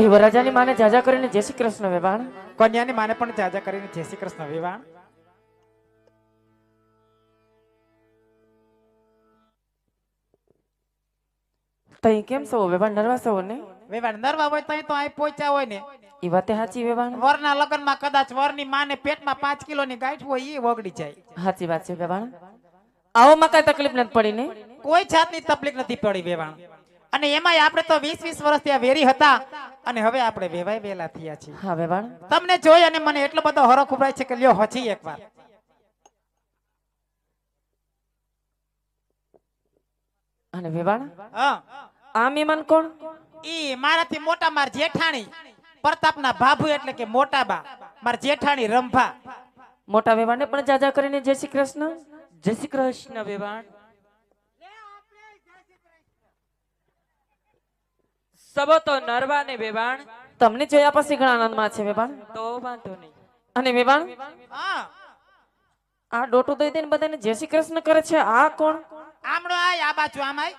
એ વરરાજાની માને જાજા કરીને જય શ્રી કૃષ્ણ વેવાણ. કન્યાની માને પણ જાજા કરીને જય શ્રી કૃષ્ણ વેવાણ. તઈ કેમ છો વેવાણ? નરવા છો ને? વેવાણ નરવા હોય તઈ તો અહીં પહોંચ્યા હોય ને. એ વાતે સાચી વેવાણ. વરના લગ્નમાં કદાચ વરની માને પેટમાં 5 કિલોની ગાંઠ હોય એ વગડી જાય. સાચી વાત છે વેવાણ. આવોમાં કઈ તકલીફ નથી પડી ને? કોઈ જાતની તકલીફ નથી પડી વેવાણ. અને એમાંય આપણે તો 20 વર્ષથી આ વેરી હતા અને હવે આપણે વેવાય વેલા થયા છીએ. હા વેવાણ. તમને જોઈ અને મને એટલો બધો હરખ ઉભરાય છે કે લ્યો હજી એકવાર. અને વેવાણ હા, આ મહેમાન કોણ? ઈ મારાથી મોટા માર જેઠાણી પ્રતાપના ભાભુ એટલે કે મોટા બા માર જેઠાણી રંભા. મોટા વેવાણને પણ જાજા કરીને જય શ્રી કૃષ્ણ. જય શ્રી કૃષ્ણ વેવાણ. સબો તો નરવા ને વેવાણ. તમને જોયા પછી ઘણા આનંદમાં છે વેવાણ. તો વાંધો નહીં. અને વેવાણ હા, આ ડોટું દઈ દઈને બધાને જય શ્રી કૃષ્ણ કરે છે. આ કોણ? આમળો આય આ બાજુ આમાય.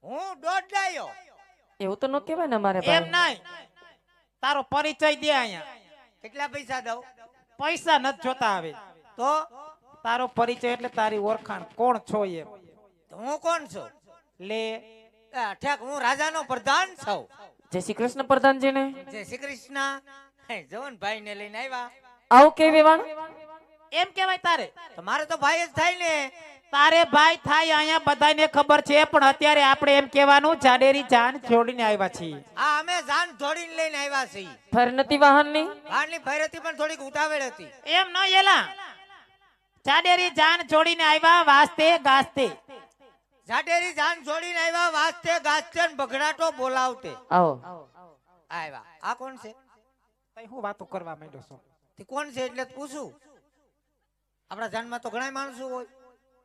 હું દોડાયો. એવું તો ન કહેવાય ને અમારે એમ ભાઈ. નહીં, તારો પરિચય દે અહીંયા. કેટલા પૈસા દઉં? પૈસા નથી જોતા હવે. તો તારો પરિચય એટલે તારી ઓળખાણ કોણ છો એમ. હું કોણ છું? લે ઠેક હું રાજાનો પ્રધાન છું. જય શ્રી કૃષ્ણ પ્રધાનજીને. જય શ્રી કૃષ્ણ. જવન ભાઈ ને લઈને આવ્યા. આવું કે વેવાણ? એમ કેવાય તારે? તો મારે તો ભાઈ જ થાય ને. તારે ભાઈ થાય અહીંયા બધાને ખબર છે પણ અત્યારે આપણે એમ કહેવાનું જાડેરી જાન છોડીને આવ્યા છીએ. આ અમે જાન જોડીને લઈને આવ્યા છીએ. ફરનતી વાહનની બહારની ફેરતી પણ થોડીક ઉતાવળ હતી. એમ ન એલા, જાડેરી જાન છોડીને આવ્યા વાસ્તે ગાસ્તે. જાડેરી જાન જોડીને આવ્યા વાસ્તે ગાસ્તે ને બગડાટો બોલાવતે આવો. આવ્યા. આ કોણ છે? તઈ હું વાતો કરવા માંડ્યો છું? તે કોણ છે એટલે પૂછું. આપણા જાનમાં તો ઘણા માણસો હોય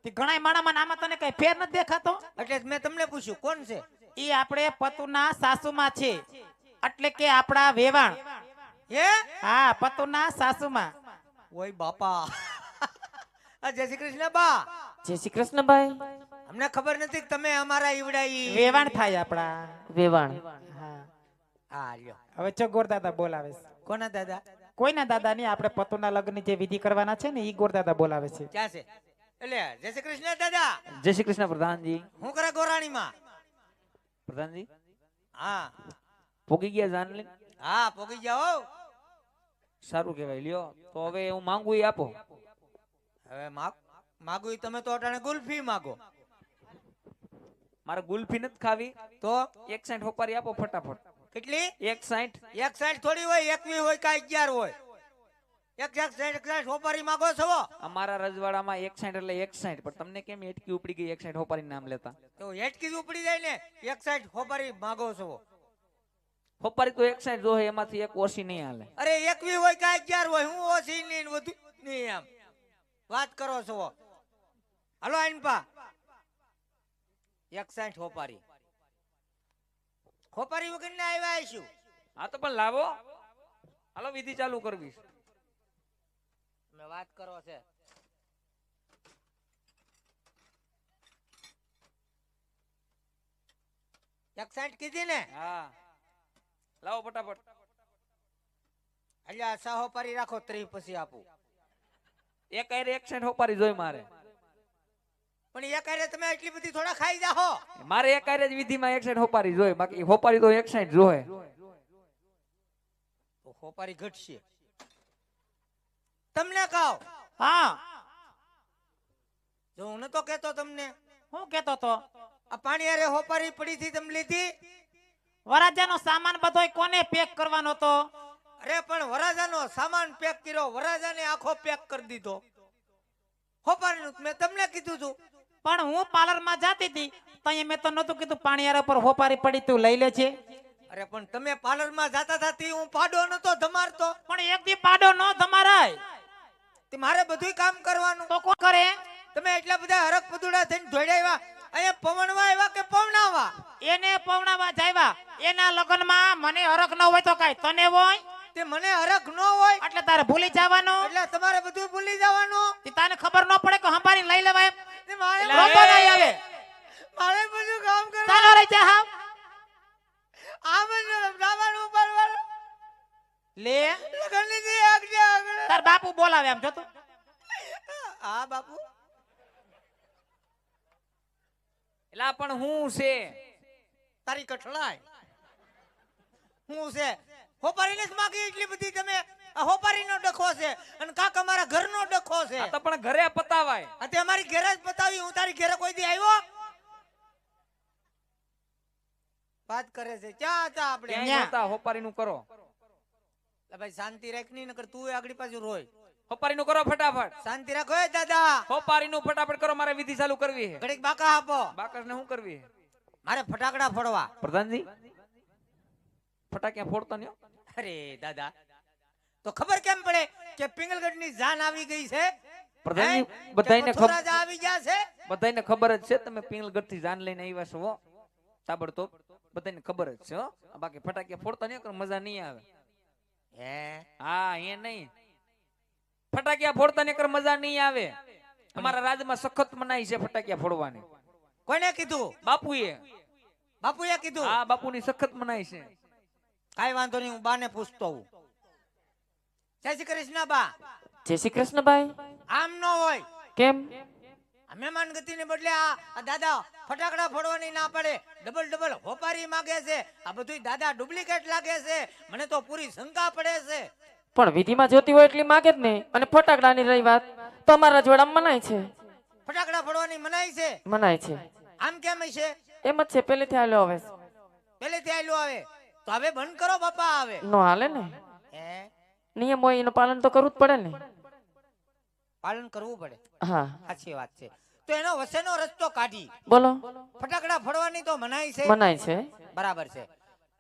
તે ઘણાય માણામાં આમાં તને કઈ ફેર નથી દેખાતો? એટલે મેં તમને પૂછ્યું કોણ છે. ઈ આપણે પતુના સાસુમાં છે એટલે કે આપણા વેવાણ. હે? હા, પતુના સાસુમાં. ઓય બાપા. જય શ્રી કૃષ્ણ બા. જય શ્રી કૃષ્ણ ભાઈ. અમને ખબર નથી કે તમે અમારા ઈવડાઈ વેવાણ થાય આપણા. વેવાણ. હા, હા લ્યો. હવે ચગોર દાદા બોલાવે છે. કોના દાદા? કોઈના દાદા નહીં, આપણે પતુના લગ્નની જે વિધિ કરવાના છે ને ઈ ગોર દાદા બોલાવે છે. ક્યાં છે? એટલે જય શ્રી કૃષ્ણ દાદા. જય શ્રી કૃષ્ણ પ્રધાનજી. હું કરે ગોરાણીમાં? પ્રધાનજી હા પોગી ગયા જાન લઈને? હા પોગી જાઓ. સારું કહેવાય. લ્યો તો હવે હું માંગુ એ આપો. હવે માગું ઈ તમે તો અટાણે ગુલ્ફી માગો. મારે ગુલ્ફી નથી ખાવી તો 160 હોપારી આપો ફટાફટ. કેટલી? 160. 160 થોડી હોય, 21 હોય કે 11 હોય. 160 હોપારી માગો છો? અમારા રજવાડામાં 160 એટલે 160, પણ તમને કેમ એટકી ઉપડી ગઈ 160 હોપારી નામ લેતા? તો હેટકી જ ઉપડી જાય ને. 160 હોપારી માગો છો? હોપારી તો 160 જો એમાંથી એક ઓછી નહીં હાલે. અરે 21 હોય કે 11 હોય, હું ઓછી નહીં વધુ નહીં એમ વાત કરો છો. હાલો આઈનપા 160 હોપારી. હોપારી વગર ને આવ્યા આવીશું. હા તો પણ લાવો. હાલો વિધિ ચાલુ કરવી. મેં વાત કરો છે. એક સાઈડ કીધી ને. હા લાવો ફટાફટ. એટલે આ સહોપારી રાખો 30 પછી આપું. એક આરે 160 હોપારી જોઈ મારે. પણ એક આરે તમે એટલી બધી થોડા ખાઈ જાહો. મારે એક આરે જ વિધિમાં 160 હોપારી જોઈ, બાકી હોપારી તો 160 જોહે. તો હોપારી ઘટશે. તમને કહો. હા, જો હું નતો કેતો તમને. હું કેતો તો આ પાણી આરે હોપારી પડી થી તમે લીધી. વરાજાનો સામાન બધોય કોને પેક કરવાનો તો? અરે પણ વરાજાનો સામાન પેક કર્યો, વરાજાને આખો પેક કરી દીધો. હોપારીનું મેં તમને કીધું હતું. પણ હું પાર્લર માં જાતી હતી તો મેં તો નતું કીધું પાણીયારા પર હોપારી પડી તું લઈ લે છે. અરે પણ તમે પાર્લર માં જાતા હતા હું પાડો નતો ધમારતો. પણ એક દી પાડો ન તમારાય તે મારે બધું કામ કરવાનું. તો કોણ કરે? તમે એટલા બધા હરક પદુડા થઈને દોડ્યા અહીંયા પવનવા આવ્યા કે પવનાવા? એને પવણાવા જાયવા. એના લગ્નમાં મને હરખ ન હોય તો કાઈ તને હોય? તે મને હરખ ન હોય એટલે તારે ભૂલી જવાનું. એટલે તમારે બધું ભૂલી જવાનું. તને ખબર ન પડે કે હંભારી લઈ લેવાય. તે મારે રોતો નહીં આવે. મારે બધું કામ કરવાનું. ચાલો રહી જા. આ મને લે લગનની દી આગળ આગળ. તાર બાપુ બોલાવે આમ જો તું. હા બાપુ એલા પણ હું છે તારી કઠલાય હું છે હોપારીને જ માગી એટલી બધી તમે આ હોપારીનો ડખો છે અને કાક અમારા ઘરનો ડખો છે આ તો પણ ઘરે પતાવાય. આ તે અમારી ઘરે જ પતાવી હું તારી ઘરે કોઈ દી આવ્યો વાત કરે છે ક્યાં હતા આપણે ક્યાંય ન્યા. નહોતા, હોપારીનું કરો. લે ભાઈ શાંતિ રાખ ની નકર તું આગળ પાછું રોય હોપારીનું કરો ફટાફટ. શાંતિ રાખો એ દાદા હોપારીનું ફટાફટ કરો, મારે વિધિ ચાલુ કરવી છે. ઘડીક બાકા આપો બાકસને શું કરવી છે? મારે ફટાકડા ફોડવા પ્રધાનજી ફટાક્યા ફોડતા નહીં હો. અરે દાદા તો ખબર કેમ પડે કે પિંગલગઢની જાન આવી ગઈ છે પ્રધાનજી હે? બધાયને કે પથોરા આવી ગયા છે બધાયને ખબર જ છે તમે પિંગલગઢથી જાન લઈને આવ્યા છો હો. તાબડતોબ બધાયને ખબર જ છે હો. બાકી ફટાકિયા ફોડતા નહીં, મજા નહીં આવે. હે હા એ નહીં, ફટાકિયા ફોડતા નહીં મજા નહીં આવે. અમારા રાજમાં સખત મનાઈ છે ફટાકિયા ફોડવાની. કોને કીધું બાપુએ કીધું હા બાપુની સખત મનાઈ છે. કાઈ વાંધો નહીં હું બાને પૂછતો હું જય શ્રી કૃષ્ણ બા જય શ્રી કૃષ્ણ ભાઈ. આમ ન હોય કેમ? આ મહેમાન ગતિને બદલે આ દાદા ફટાકડા ફોડવાની ના પડે ડબલ હોપારી માંગે છે આ બધું દાદા ડુપ્લિકેટ લાગે છે મને તો પૂરી શંકા પડે છે પણ વિધિમાં જોતી હોય એટલી માગે જ નહીં. અને ફટાકડાની રહી વાત તો અમારા જોડામાં મનાય છે. ફટાકડા ફોડવાની મનાઈ છે મનાય છે આમ કેમ છે એમ જ છે, પેલેથી હાલ્યો હવે પેલેથી આયલું આવે તો હવે બંધ કરો બાપા આવે નો હાલે ને. હે નિયમ હોય એનું પાલન તો કરવું જ પડે ને. પાલન કરવું પડે હા સાચી વાત છે તો એનો વચ્ચેનો રસ્તો કાઢી બોલો. ફટાકડા ફોડવાની તો મનાઈ છે મનાય છે. બરાબર છે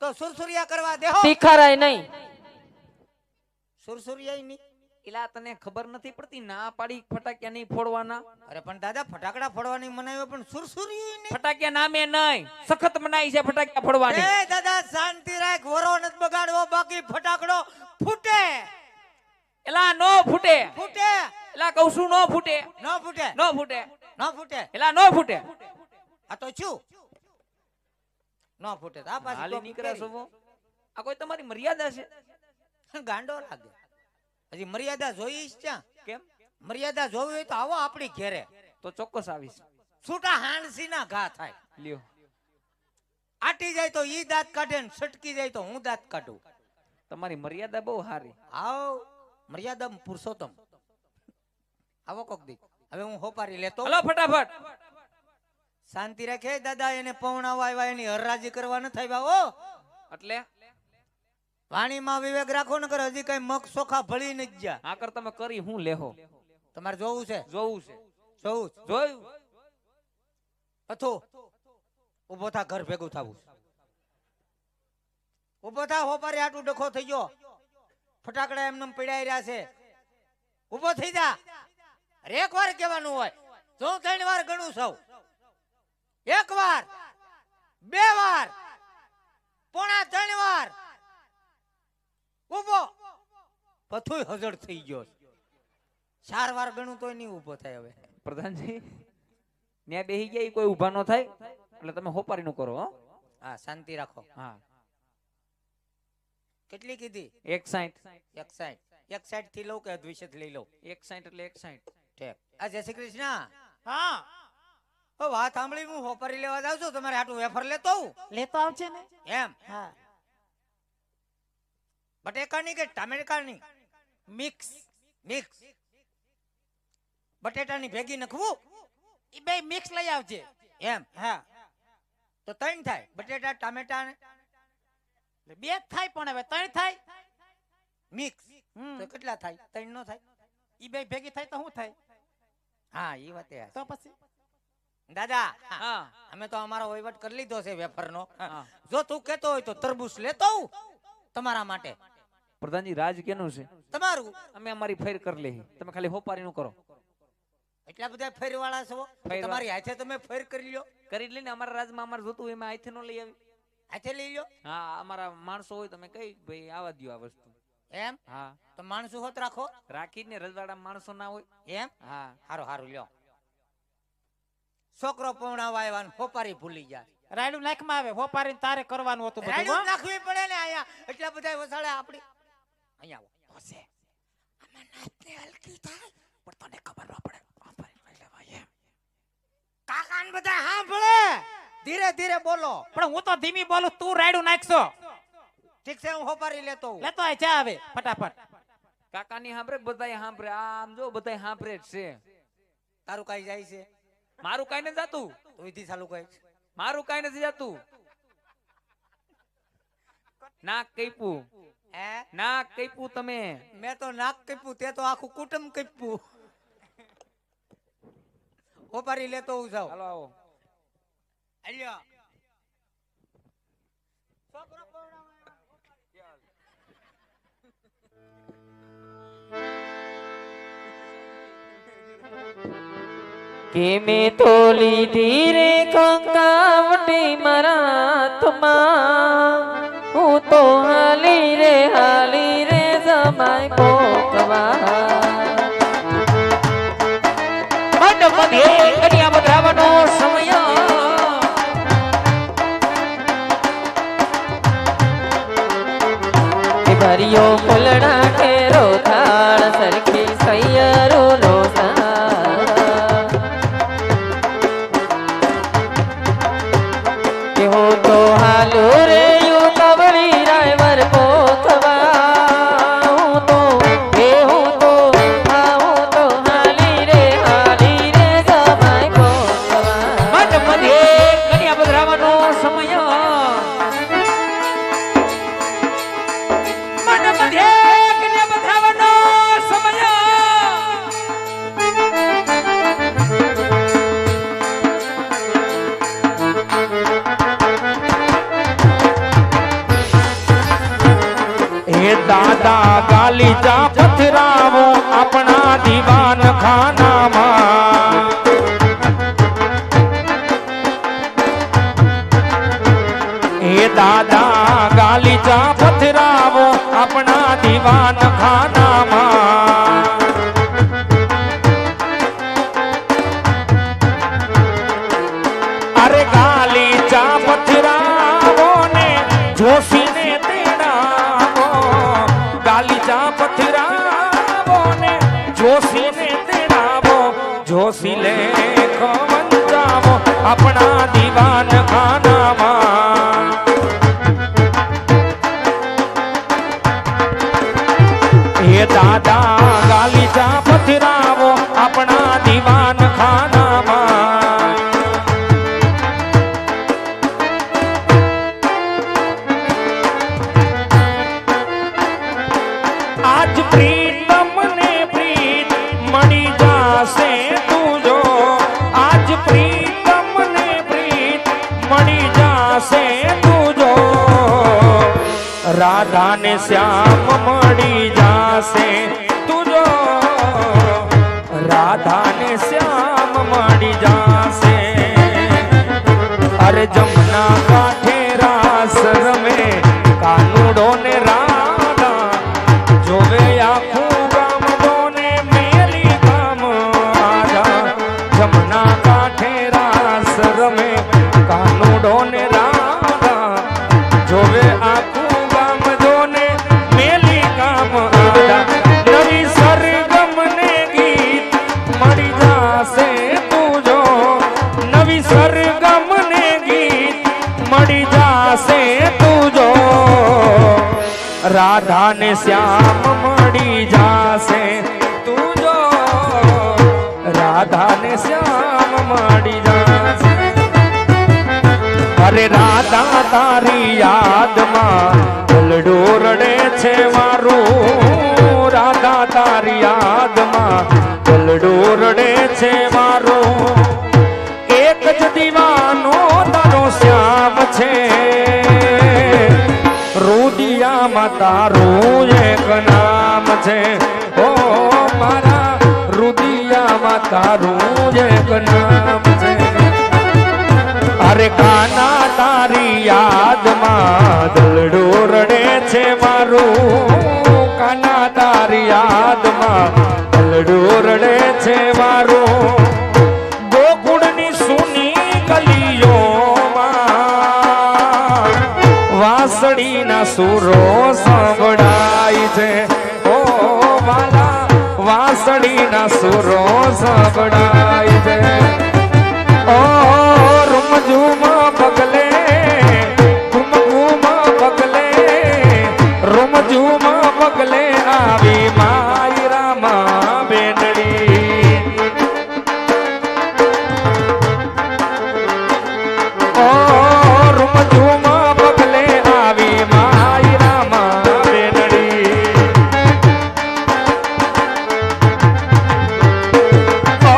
તો સુરસુરિયા કરવા દેહો તીખારાય નહીં. સુરસુરિયા નહીં એલા તને ખબર નથી પડતી, ના પાડી ફટાકિયા નહીં ફોડવાના. અરે પણ દાદા ફટાકડા ફોડવાની મનાઈ હોય પણ સુરસુરિયું નહીં ફટાકિયા નામે નહીં, સખત મનાઈ છે ફટાકિયા ફોડવાની. એ દાદા શાંતિ રાખ વરો નથી બગાડવો બાકી ફટાકડો ફૂટે એલા નો ફૂટે, ફૂટે એલા કહું છું નો ફૂટે, ન ફૂટે નો ફૂટે, ન ફૂટે એલા નો ફૂટે. આ તો શું ન ફૂટે તો આ પાછી હાલી ટોપી નીકળ્યા પહેરી. છો. આ કોઈ તમારી મર્યાદા છે? ગાંડો લાગે હજી મર્યાદા જોઈ છે કેમ? મર્યાદા જોવી હોય તો આવો આપણી ઘેરે તો ચોક્કસ આવીશ. છૂટા હાંડસી ના ઘા થાય લ્યો આટી જાય તો ઈ દાંત કાઢે ને સટકી જાય તો હું દાંત કાઢું તમારી મર્યાદા બહુ સારી. આવ મર્યાદા પુરુષોત્તમ આવો કોક દી હવે હું હોપારી લેતો હલો ફટાફટ. શાંતિ રાખે દાદા એને પવણાવા આવ્યા એની હરરાજી કરવા ન થાય હો એટલે વાણીમાં વિવેક રાખો ને કર હજી કઈ મગ સોખા ભળી ન ગયા આકર તમે કરી હું લેહો. તમારે જોવું છે જોવું છે, જોવું છે. જોયું. અથો ઉભો થા ઘર ભેગું થવું ઉભો થા હોપારી આટલું ડખો થઈ ગયો ફટાકડા એમને પીડાઈ રહ્યા છે ઉભો થઈ જા અરે એક વાર કહેવાનું હોય જો 3 વાર ગણું સૌ એક વાર 2 વાર પોણા 3 વાર ઉભો પથુય હજળ થઈ ગયો 4 વાર ગણું તોય નહીં ઉભો થાય હવે પ્રધાનજી ન્યા બેહી ગયા ઈ કોઈ ઊભા ન થાય એટલે તમે હોપારીનું કરો હો. હા શાંતિ રાખો હા કેટલી કીધી 61. 61 થી લઉં કે દ્વિશત લઈ લઉં 61 એટલે 61. ઠીક આ જય શ્રી કૃષ્ણ હા ઓ વાત સાંભળી હું હોપારી લેવા જાઉં છું તમારે હાટું વેફર લેતો આવું લેતો આવજે ને. એમ હા બટેકાની કે ટામેટાની મિક્સ મિક્સ બટેટાની ભેગી નખવું ઈ બે મિક્સ લઈ આવજે. એમ હા તો 3 થાય બટેટા ટામેટા ને એટલે 2 જ થાય પણ હવે 3 થાય. મિક્સ હમ. તો કેટલા થાય 3 નો થાય ઈ બે ભેગી થાય તો શું થાય? હા એ વાત એ તો પછી દાદા હા અમે તો અમારો વહીવટ કરી લીધો છે વેફર નો હા. જો તું કેતો હોય તો તરબૂચ લેતો આવું તમારા માટે પ્રધાનજી રાજ કેનું છે? તમારું અમે અમારી ફેર કરી લેહી, તમે ખાલી હોપારીનું કરો. એટલા બધા ફેરવાળા છો ફેરવા- તમારી હાથે તમે ફેર કરી લ્યો કરી જ લઈને અમારા રાજમાં અમારે જોતું હોય એમાં આઈથી નો લઈ આવી. હાથે લઈ લ્યો હા અમારા માણસો હોય તમે કઈ ભાઈ આવા દ્યો આ વસ્તુ. એમ હા તો માણસો હોત રાખો રાખીને રજવાડા માણસો ના હોય. એમ હા હારું હારું લ્યો છોકરો પવણાવા આવ્યા ને હોપારી ભૂલી ગયા રાયડું નાખમાં આવે હોપારીને તારે કરવાનું હતું બધું રાડ્યું હો. નાખવી પડે ને આયા એટલા બધા વસાડે આપડી અહીંયા આવો હોશે આમાં નાચને હલકી થાય પણ તને ખબર ન પડે લઈ લેવાય એમ. કાકા ને બધા સાંભળે ધીરે ધીરે બોલો પણ હું તો ધીમી બોલું તું રાયડું નાખશો ઠીક છે હું હોપારી લેતો હું. લેતો આય ચા આવે ફટાફટ કાકાની સાંભળે બધાય સાંભળે આમ જો બધાય સાંભળે જ છે તારું કઈ જાય છે મારું કાઈ નથી જાતું તું વિધિ ચાલુ કઈ મારું કાઈ નથી જાતું નાક કઈપું હે નાક કઈપું તમે મેં તો નાક કઈપું તે તો આખું કુટુંબ કઈપું હોપારી લેતો હું જાઉં હાલો આવો અલ્યો કે મેં તો લીધી રે કંકાવટી મારા હાથમાં હું તો હાલી રે જમાય કોકવા મન બધે કન્યા બધાવાનો સમય કે ભર્યો ફૂલડા કેરો થાળ સરખી સૈયરો નો કે હું તો હાલો રે યુ કવળી રાયવર પોથવા હું તો હાલી રે જમાય કોકવા મન બધે કન્યા બધાવાનો સમય મન બધે કન્યા બધાવાનો સમય हे दादा गालीचा पथरावो अपना दीवान खाना मां हे दादा गालीचा पथरावो अपना दीवान खाना मां अरे गालीचा पथरावो ने जोशी ने तेड़ावो गालीचा पथरावो ने जोशी ने तेड़ावो जोशी ले वंचावो अपना दीवान खाना मां ये दादा गालीचा पथरावो अपना दीवान खाना मां आज प्रीतम ने प्रीत मड़ी जासे तुझो आज प्रीतम ने प्रीत मड़ी जासे तुझो राधा ने श्याम मड़ी जासे तुझो राधा ने श्याम मड़ी जासे अरे जमुना काठे रास रमे कानूडो ने राधा जोवे आखूं गाम दोने मेली गाम आजा जमुना काठे रास रमे कानूडो ने राधा जोवे आखूं गाम दोने मेली गाम आजा नवी सरगम ने गीत मड़ी जासे तुझो नवी सरगम ने गीत मड़ी जासे तुझो राधा ने श्याम मड़ी जासे तुझो राधा ने श्याम मड़ी जासे अरे राधा तारी याद में दिलडो रड़े छे मारू राधा तारी याद में दिलडो रड़े छे मारू एक ज दीवानो तारो श्याम छे रुदियाમાં તારું એક નામ છે ઓ મારા રુદિયામાં તારું એક નામ છે અરે કાના તારી યાદમાં દલડો રડે છે મારું કાના તારી યાદમાં દલડો રડે છે મારું ગોકુળની સૂની ગલીઓમાં વાસળી વાસળીના સુરો સંભળાય છે ઓ માલા વાસળીના સુરો સંભળાય છે ઓ રૂમઝૂમ પગલે ઘુમઘુમ પગલે રૂમઝૂમ પગલે આવી માય રામા બેનડી ઓ રૂમઝૂમ પગલે આવી માય રામા બેનડી ઓ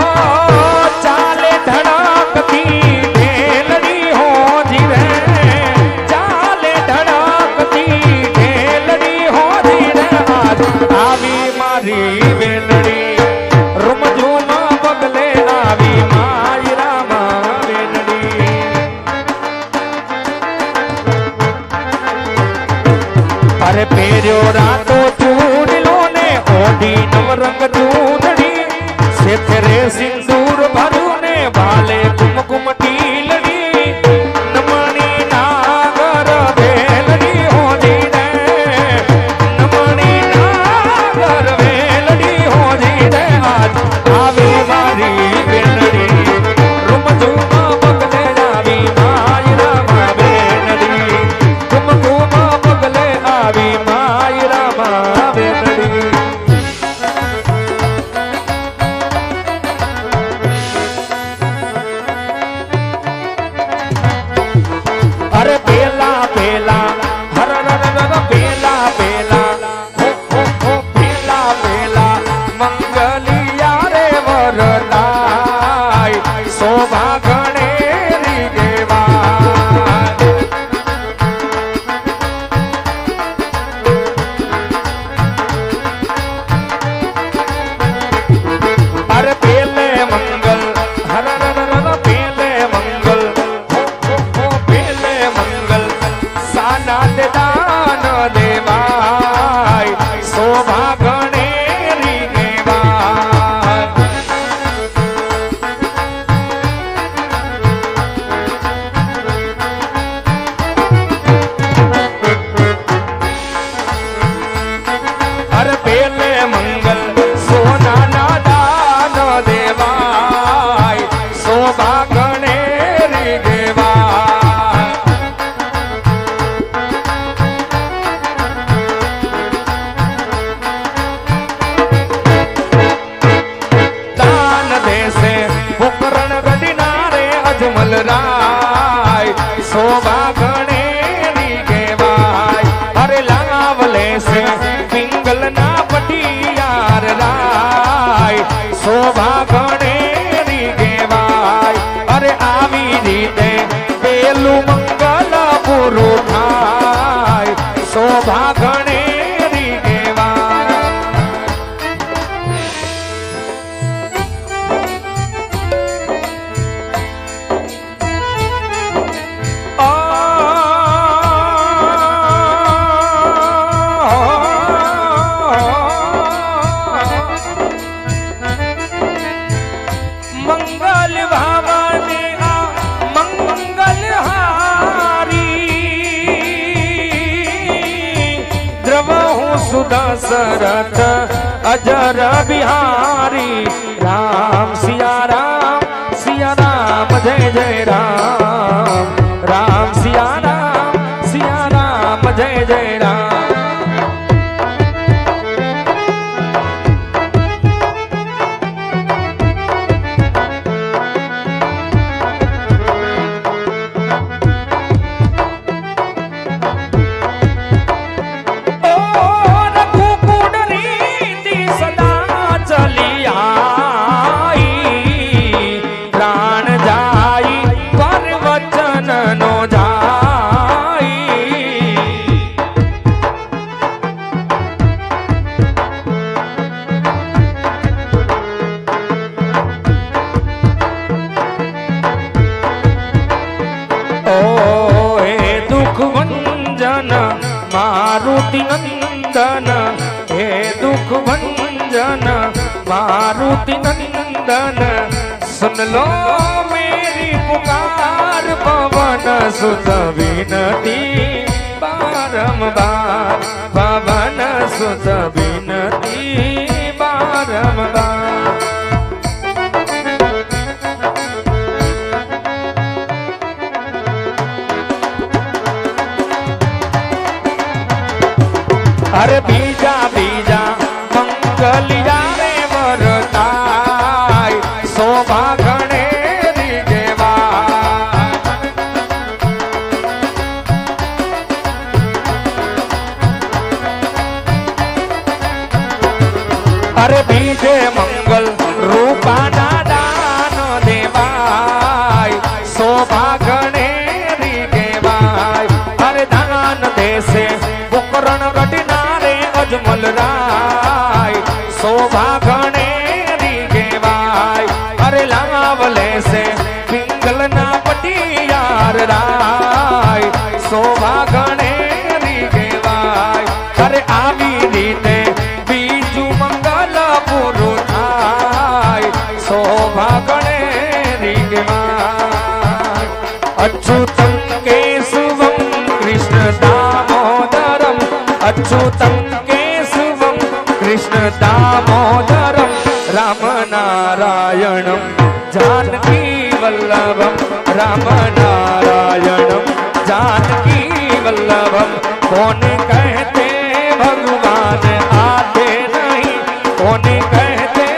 ચાલે ધડકતી ઢેલડી હો જીવે ચાલે ધડકતી ઢેલડી હો જીવે આજ આવી મારી બેનડી રૂમઝૂમ પગલે આવી માય રામા બેનડી અરે પેર્યો રાતો ચૂડલો ને ઓઢી નવરંગ ચૂંદડી સેથરે સિંદૂર ભર્યું ને ભાલે કુમકુમ ટીલડી નમણી નાગર વેલડી હોજી ને નમણી નાગર વેલડી હોજી ને આજ આવી મારી બેનડી રૂમઝૂમ પગલે આવી માય રામા બેનડી ઘુમઘુમ પગલે આવી માય રામા બેનડી અરે પેલા પેલા હર હર હર પેલા પેલા હો પેલા પેલા મંગલિયા રે વરદાય શોભા ગણેરી દેવાય અરે પેલે મંગલ હર હર હર પેલે મંગલ હો પેલે મંગલ સાનાદ દાન દેવાય શોભા ગણેરી દેવાય અરે પેલે મંગલ સોનાના દાન દેવાય શોભા ગણેરી દેવાય દાન દેશે પોકરણ ગઢના રે અજમલ રાય શોભા ગણેરી દેવાય અરે લાવ લેશે પિંગલના પટિયાર રાય શોભા ગણેરી દેવાય અરે આવી રીતે પેલું મંગલ પૂરું થાય શોભા ગણેરી દેવાય મંગલ ભાવને આ મંગલ હારી દ્રવ હું સુદશરથ અજર બિહારી રામ સિયા રામ જય જય રામ રામ સિયા રામ જય જય રામ ઓ રઘુકુળ રીતિ સદા ચલી આઈ પ્રાણ જાય પર વચન નો જાય ઓ હે દુઃખ ભંજન મારુતિ નંદન હે દુઃખ ભંજન मारुति नंदन सुन लो मेरी पुकार पवन सुत विनती બારંબાર પવન સુત વિનતી બારંબાર અરે બીજા બીજા મંગલિયા રે વરતાય શોભા ગણે રીગેવા અરે બીજે મંગલ રૂપાના દાન દેવાય શોભા ગણે રીગેવાય અરે દાન દેશે કરણ ગઢનારે અજમલ રાય શોભા ગણે રીગેવાય અરે લાવ લેશે પિંગલના પટિયાર રાય શોભા ગણે રીગેવાય અરે આવી રીતે બીજું મંગલ પૂરું થાય શોભા ગણે રીગેવાય અચ્યુતમ કેશવમ કૃષ્ણ દામોદરમ અચ્યુતમ કેશવમ કૃષ્ણ દામોદરમ રામ નારાયણમ જાનકી વલ્લભમ રામ નારાયણમ જાનકી વલ્લભમ કોને કહેતે ભગવાન આતે નહીં કોને કહેતે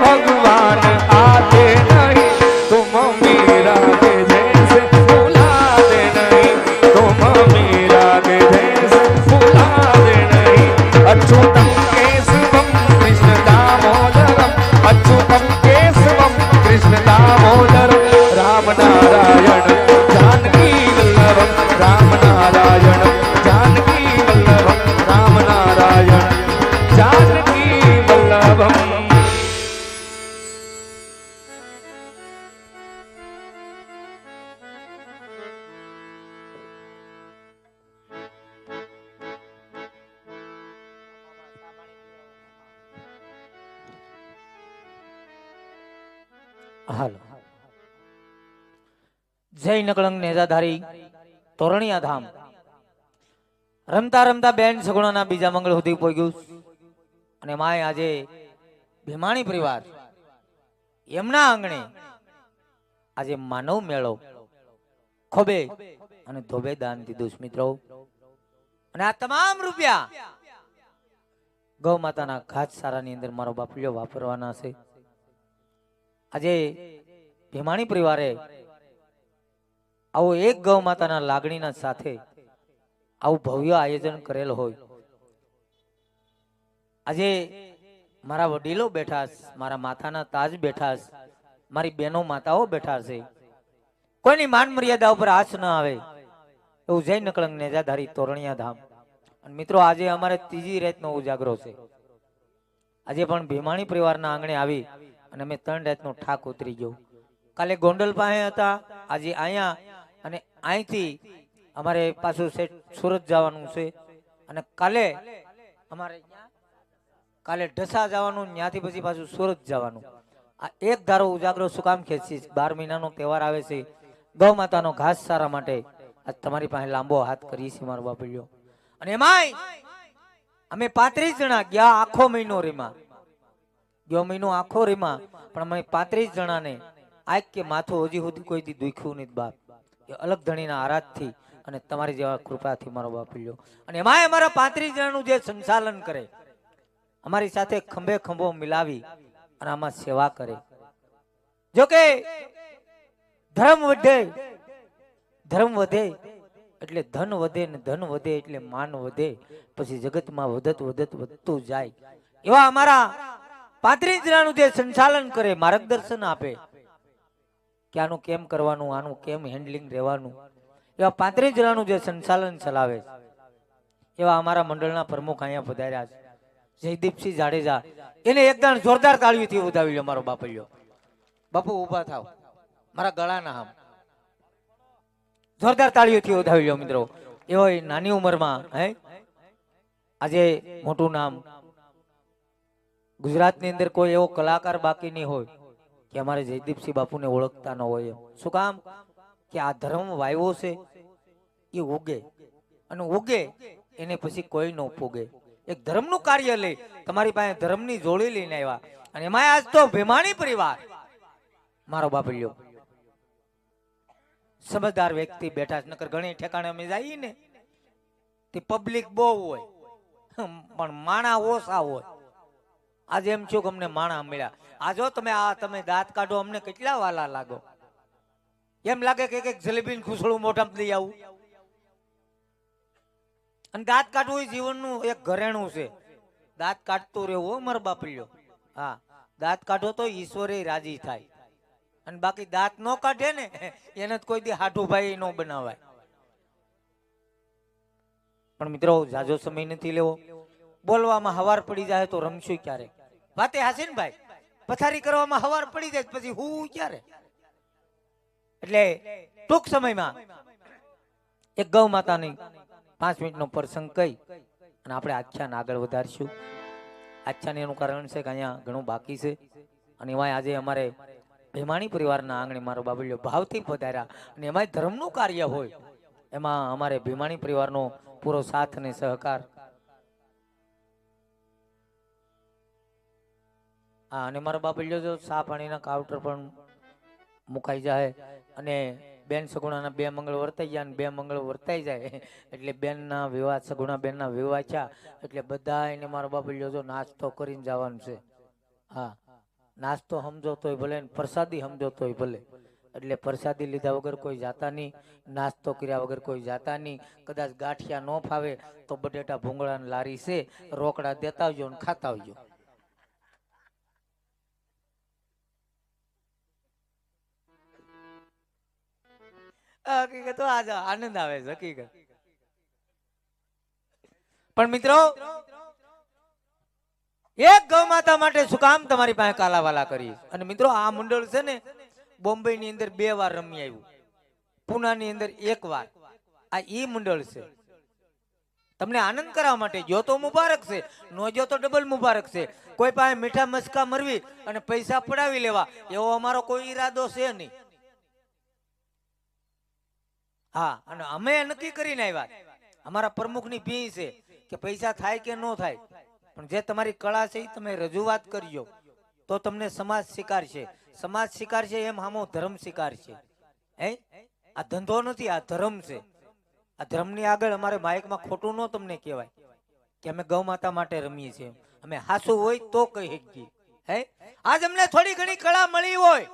ભગવાન આતે નહીં तुम मीरा के जैसे भुला दे नहीं तुम मीरा के जैसे भुला दे नहीं अच्युतम केशवम कृष्ण दामोदरम अच्युतम केशवम कृष्ण दामोदरम राम नारायण जानकी वल्लभम राम नारायण जानकी वल्लभम राम नारायण जानकी वल्लभम હાલો જય નકળંગ નેજાધારી તોરણિયા ધામ રમતા રમતા બેન સગુણાના બીજા મંગળ સુધી પહોંચ્યું અને માય આજે ભીમાણી પરિવાર એમના આંગણે આજે માનવ મેળો ખોબે અને ધોબે દાન દીધું છે મિત્રો અને આ તમામ રૂપિયા ગૌ માતાના ઘાસચારાની અંદર મારો બાપલિયો વાપરવાના છે આજે ભીમાણી પરિવારે આવો એક ગૌ માતાના લાગણીના સાથે આવું ભવ્ય આયોજન કરેલ હોય આજે મારા વડીલો બેઠા છે, મારા માથાના તાજ બેઠા છે, મારી બહેનો માતાઓ બેઠા છે, કોઈની માન મર્યાદા ઉપર આંચ ન આવે એવું જય નકળંગ નેજાધારી તોરણિયા ધામ. અને મિત્રો આજે અમારે ત્રીજી રાતનો ઉજાગરો છે. આજે પણ ભીમાણી પરિવારના આંગણે આવી અને અમે 3 રાતનો ઠાક ઉતરી ગયો. કાલે ગોંડલ પાસે હતા, આજે અહીંયા, અને અહીંથી અમારે પાછું સુરત જવાનું છે, અને કાલે અમારે કાલે ઢસા જવાનું, ત્યાંથી પછી પાછું સુરત જવાનું. આ એક ધારો ઉજાગરો શું કામ ખેંચી? 12 મહિનાનો તહેવાર આવે છે, ગૌ માતાનો ઘાસ સારા માટે આજ તમારી પાસે લાંબો હાથ કરીએ છીએ મારો બાપલ્યો. અને એમાંય અમે 35 જણા ગયા, આખો મહિનો રીમાં ગયો, મહિનો આખો રીમાં, પણ અમે 35 જણાને આજ કે માથું હજી સુધી કોઈથી દુખ્યું નથી બાપ. એ અલગ ધણીના આરાધથી અને તમારી જેવા કૃપાથી મારો બાપલ્યો. અને એમાંય અમારા 35 જણાનું જે સંચાલન કરે, અમારી સાથે ખંભે ખંભો મિલાવી અને આમાં સેવા કરે. જો કે ધર્મ વધે એટલે ધન વધે, ને ધન વધે એટલે માન વધે, પછી જગતમાં વધતું જાય. એવા અમારા 35 જણાનું જે સંચાલન કરે, માર્ગદર્શન આપે કે આનું કેમ કરવાનું, આનું કેમ હેન્ડલિંગ રહેવાનું, એવા 35 જણાનું જે સંચાલન ચલાવે, એવા અમારા મંડળના પ્રમુખ અહીંયા પધાર્યા છે, જયદીપસિંહ જાડેજા. એને એકદમ જોરદાર તાળીઓથી વધાવી લો મારો બાપલ્યો. બાપુ ઉભા થાવ, મારા ગળાના આમ જોરદાર તાળીઓથી વધાવી લો મિત્રો. એવો નાની ઉંમરમાં આજે મોટું નામ. ગુજરાતની અંદર કોઈ એવો કલાકાર બાકી નહીં હોય કે અમારે જયદીપસિંહ બાપુને ઓળખતા ન હોય. શું કામ? કે આ ધર્મ વાવ્યો છે એ ઉગે, અને ઉગે એને પછી કોઈ ન પૂગે. એક ધર્મનું કાર્ય લઈ તમારી પાસે ધર્મની જોડી લઈને આવ્યા અને એમાં આજ તો ભીમાણી પરિવાર મારો બાપલ્યો સમજદાર વ્યક્તિ બેઠા છે. નકર ઘણી ઠેકાણે અમે જઈએ ને તે પબ્લિક બહુ હોય પણ માણા ઓછા હોય. આજે એમ છું કે અમને માણા મળ્યા. આ જો તમે દાંત કાઢો અમને કેટલા વાલા લાગો. એમ લાગે કે એક જલેબી ખુસડું મોઢામાં લઈ આવું. અને દાંત કાઢવું એ જીવનનું એક ઘરેણું છે. દાંત કાઢતું રહેવું મારો બાપલ્યો. હા, દાંત કાઢો તો ઈશ્વરે રાજી થાય. અને બાકી દાંત નો કાઢે ને એને કોઈ દી હાઠું ભાઈ નો બનાવાય. પણ મિત્રો જાજો સમય નથી લેવો. બોલવામાં હવાર પડી જાય તો રમશું ક્યારે? વાતે હાસી ને ભાઈ. પથારી કરવામાં હવાર પડી જાય પછી હું ક્યારે? એટલે ટૂંક સમયમાં એક ગૌ માતાની 5 મિનિટનો પ્રસંગ કહી અને આપણે આખ્યાન આગળ વધારશું. આખ્યાન એનું કારણ છે કે અહીંયા ઘણું બાકી છે અને એમાં આજે અમારે ભીમાણી પરિવારના આંગણે મારો બાબલ્યો ભાવથી પધાર્યા અને એમાં ધર્મનું કાર્ય હોય એમાં અમારે ભીમાણી પરિવારનો પૂરો સાથ અને સહકાર. હા, અને મારો બાબલ્યો જો સા પાણીના કાઉન્ટર પણ મુકાઈ જાય અને બેન સગુણાના 2 મંગળ વર્તાઈ જાય અને 2 મંગળ વર્તાઈ જાય એટલે બેનના વિવાહ સગુણા બેનના વિવાહ થયા એટલે બધા એને મારો બાબલ્યો જો નાસ્તો કરીને જવાનું છે. હા, નાસ્તો સમજો તોય ભલે પ્રસાદી સમજો તોય ભલે. એટલે પ્રસાદી લીધા વગર કોઈ જાતા નહીં, નાસ્તો કર્યા વગર કોઈ જાતા નહીં. કદાચ ગાંઠિયા ન ફાવે તો બટેટા ભૂંગળાની લારી છે, રોકડા દેતા આવજો અને ખાતા આવજો. હકીકત તો આજ આનંદ આવે છે હકીકત. પણ મિત્રો એક ગૌ માતા માટે શું કામ તમારી પાસે કાલાવાલા કરી? અને મિત્રો આ મંડળ છે ને બોમ્બે ની અંદર 2 વાર રમી આવ્યું, પુના ની અંદર 1 વાર. આ ઈ મંડળ છે. તમને આનંદ કરવા માટે. જો તો મુબારક છે, નો જો તો ડબલ મુબારક છે. કોઈ પાસે મીઠા મસ્કા મરવી અને પૈસા પડાવી લેવા એવો અમારો કોઈ ઈરાદો છે નહીં. હા, અને અમે નક્કી કરીને આવ્યા, અમારા પ્રમુખની ભી છે કે પૈસા થાય કે ન થાય પણ જે તમારી કળા છે એ તમે રજૂઆત કરજો તો તમને સમાજ સ્વીકારશે. સમાજ સ્વીકારશે એમ હામો ધર્મ સ્વીકારશે. આ ધંધો નથી, આ ધર્મ છે. આ ધર્મની આગળ અમારે માઇકમાં ખોટું ન તમને કહેવાય કે અમે ગૌ માતા માટે રમીએ છીએ. અમે હાસુ હોય તો કહી શકીએ. આજ અમને થોડી ઘણી કળા મળી હોય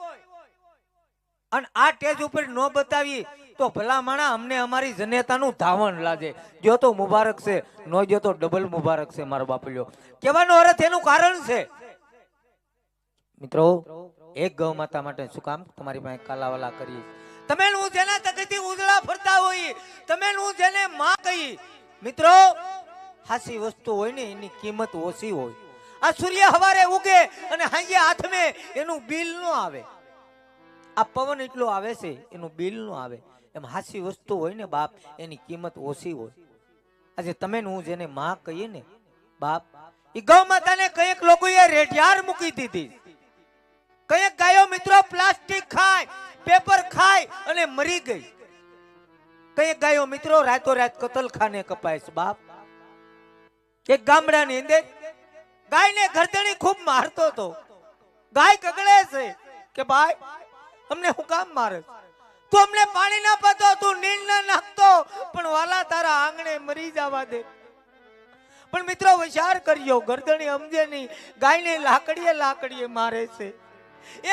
અને આ ટેજ ઉપર ન બતાવી તો ભલા માણા અમને અમારી જનેતાનું ધાવણ લાગે. જો તો મુબારક છે, નો જો તો ડબલ મુબારક છે. મારો બાપલ્યો કહેવાનો અર્થ એનું કારણ છે. મિત્રો એક ગૌ માતા માટે શું કામ તમારી પાસે કાલાવાલા કરીએ? તમે હું જેના તકેથી ઉજળા ફરતા હોય, તમે હું જેને માં કહી. મિત્રો હાસી વસ્તુ હોય ને એની કિંમત ઓછી હોય. આ સૂર્ય હવારે ઉગે અને હાંજે હાથમે એનું બિલ ન આવે. આ પવન એટલો આવે છે એનું બિલ ન આવે. એમ હાસી વસ્તુ હોય ને બાપ એની કિંમત ઓછી હોય. આજે તમે હું જેને માં કહીએ ને બાપ, એ ગૌ માતાને કઈક લોકોએ રેઢિયાર મૂકી દીધી. કઈક ગાયો મિત્રો પ્લાસ્ટિક ખાય, પેપર ખાય અને મરી ગઈ. કઈક ગાયો મિત્રો રાતો રાત કતલખાને કપાય છે બાપ. એક ગામડાની અંદર ગાયને ગરદણી ખૂબ મારતો હતો. ગાય કગળે છે કે ભાઈ અમને હું કામ મારે? તું અમને પાણી ના પાતો, તું નીણ ના નાખતો, પણ વાલા તારા આંગણે મરી જવા દે. પણ મિત્રો વિચાર કર્યો, ગરદણી સમજે નહીં, ગાયને લાકડીએ મારે છે.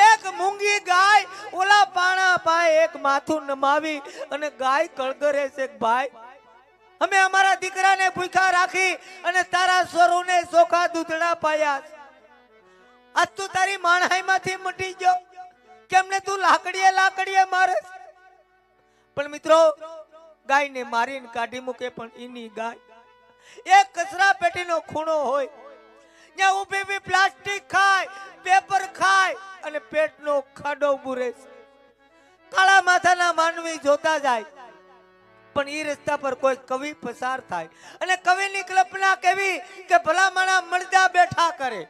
એક મૂંગી ગાય ઓલા પાણા પાય એક માથું નમાવી અને ગાય કળગરે છે. ભાઈ અમે અમારા દીકરાને ભૂખ્યા રાખી અને તારા સ્વરૂને ચોખા દૂધડા પાયા. આજ તું તારી માણહાઈમાંથી મટી ગયો કેમને તું લાકડીએ મારે? પણ મિત્રો ગાયને મારીને કાઢી મૂકે પણ એની ગાય એક કચરા પેટીનો ખૂણો હોય ત્યાં ઊભી બી પ્લાસ્ટિક ખાય, પેપર ખાય અને પેટનો ખાડો બુરે. કાળા માથાના માનવી જોતા જાય પણ ઈ રસ્તા પર કોઈ કવિ પસાર થાય અને કવિની કલ્પના કેવી કે ભલા માણા મળદા બેઠા કરે.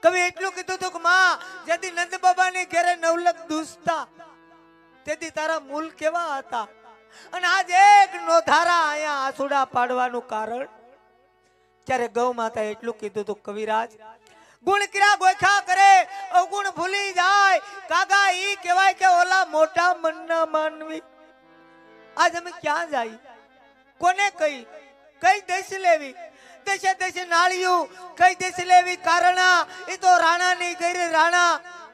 કવિ એટલું કીધું હતું કે માં જેથી નંદ બાબાની ઘેરે નવલખ દુસતા તેથી તારા મૂલ કેવા હતા. અને આજ એક નોધારા અહીંયા આસુડા પાડવાનું કારણ ત્યારે ગૌ માતા એટલું કીધું તું કવિરાજ, ગુણ કિરા ગોખા કરે અવગુણ ભૂલી જાય, કાકા ઈ કહેવાય કે ઓલા મોટા મનના માનવી. આજ અમે ક્યાં જાય, કોને કઈ દેશ લેવી, દેશે દેશે નાળિયું કઈ દેશ લેવી, કારણા એ તો રાણા ની ગઈ રાણા,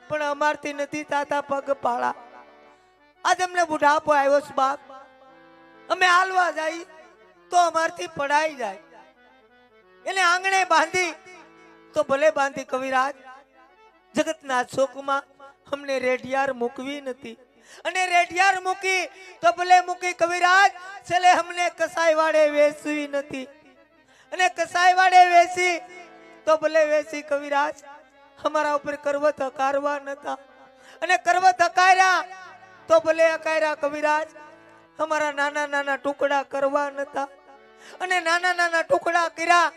પણ અમારથી નથી તાતા પગ પાળા. આજ અમને બુઢાપો આવ્યો છે બાપ, અમે હાલવા જાય તો અમારથી પડાઈ જાય. એને આંગણે બાંધી તો ભલે બાંધી કવિરાજ, જગતના શોકમાં અમને રેઢિયાર મૂકવી નથી, અને રેઢિયાર મૂકી તો ભલે મૂકી કવિરાજ, છેલ્લે અમને કસાઈ વાડે વેચવી નથી, અને કસાઈ વાડે વેચી તો ભલે વેચી કવિરાજ, અમારા ઉપર કરવત હકારવા નતા, અને કરવત હકાર્યા તો ભલે હકાર્યા કવિરાજ, અમારા નાના નાના ટુકડા કરવા નતા, અને નાના નાના ટુકડા કર્યા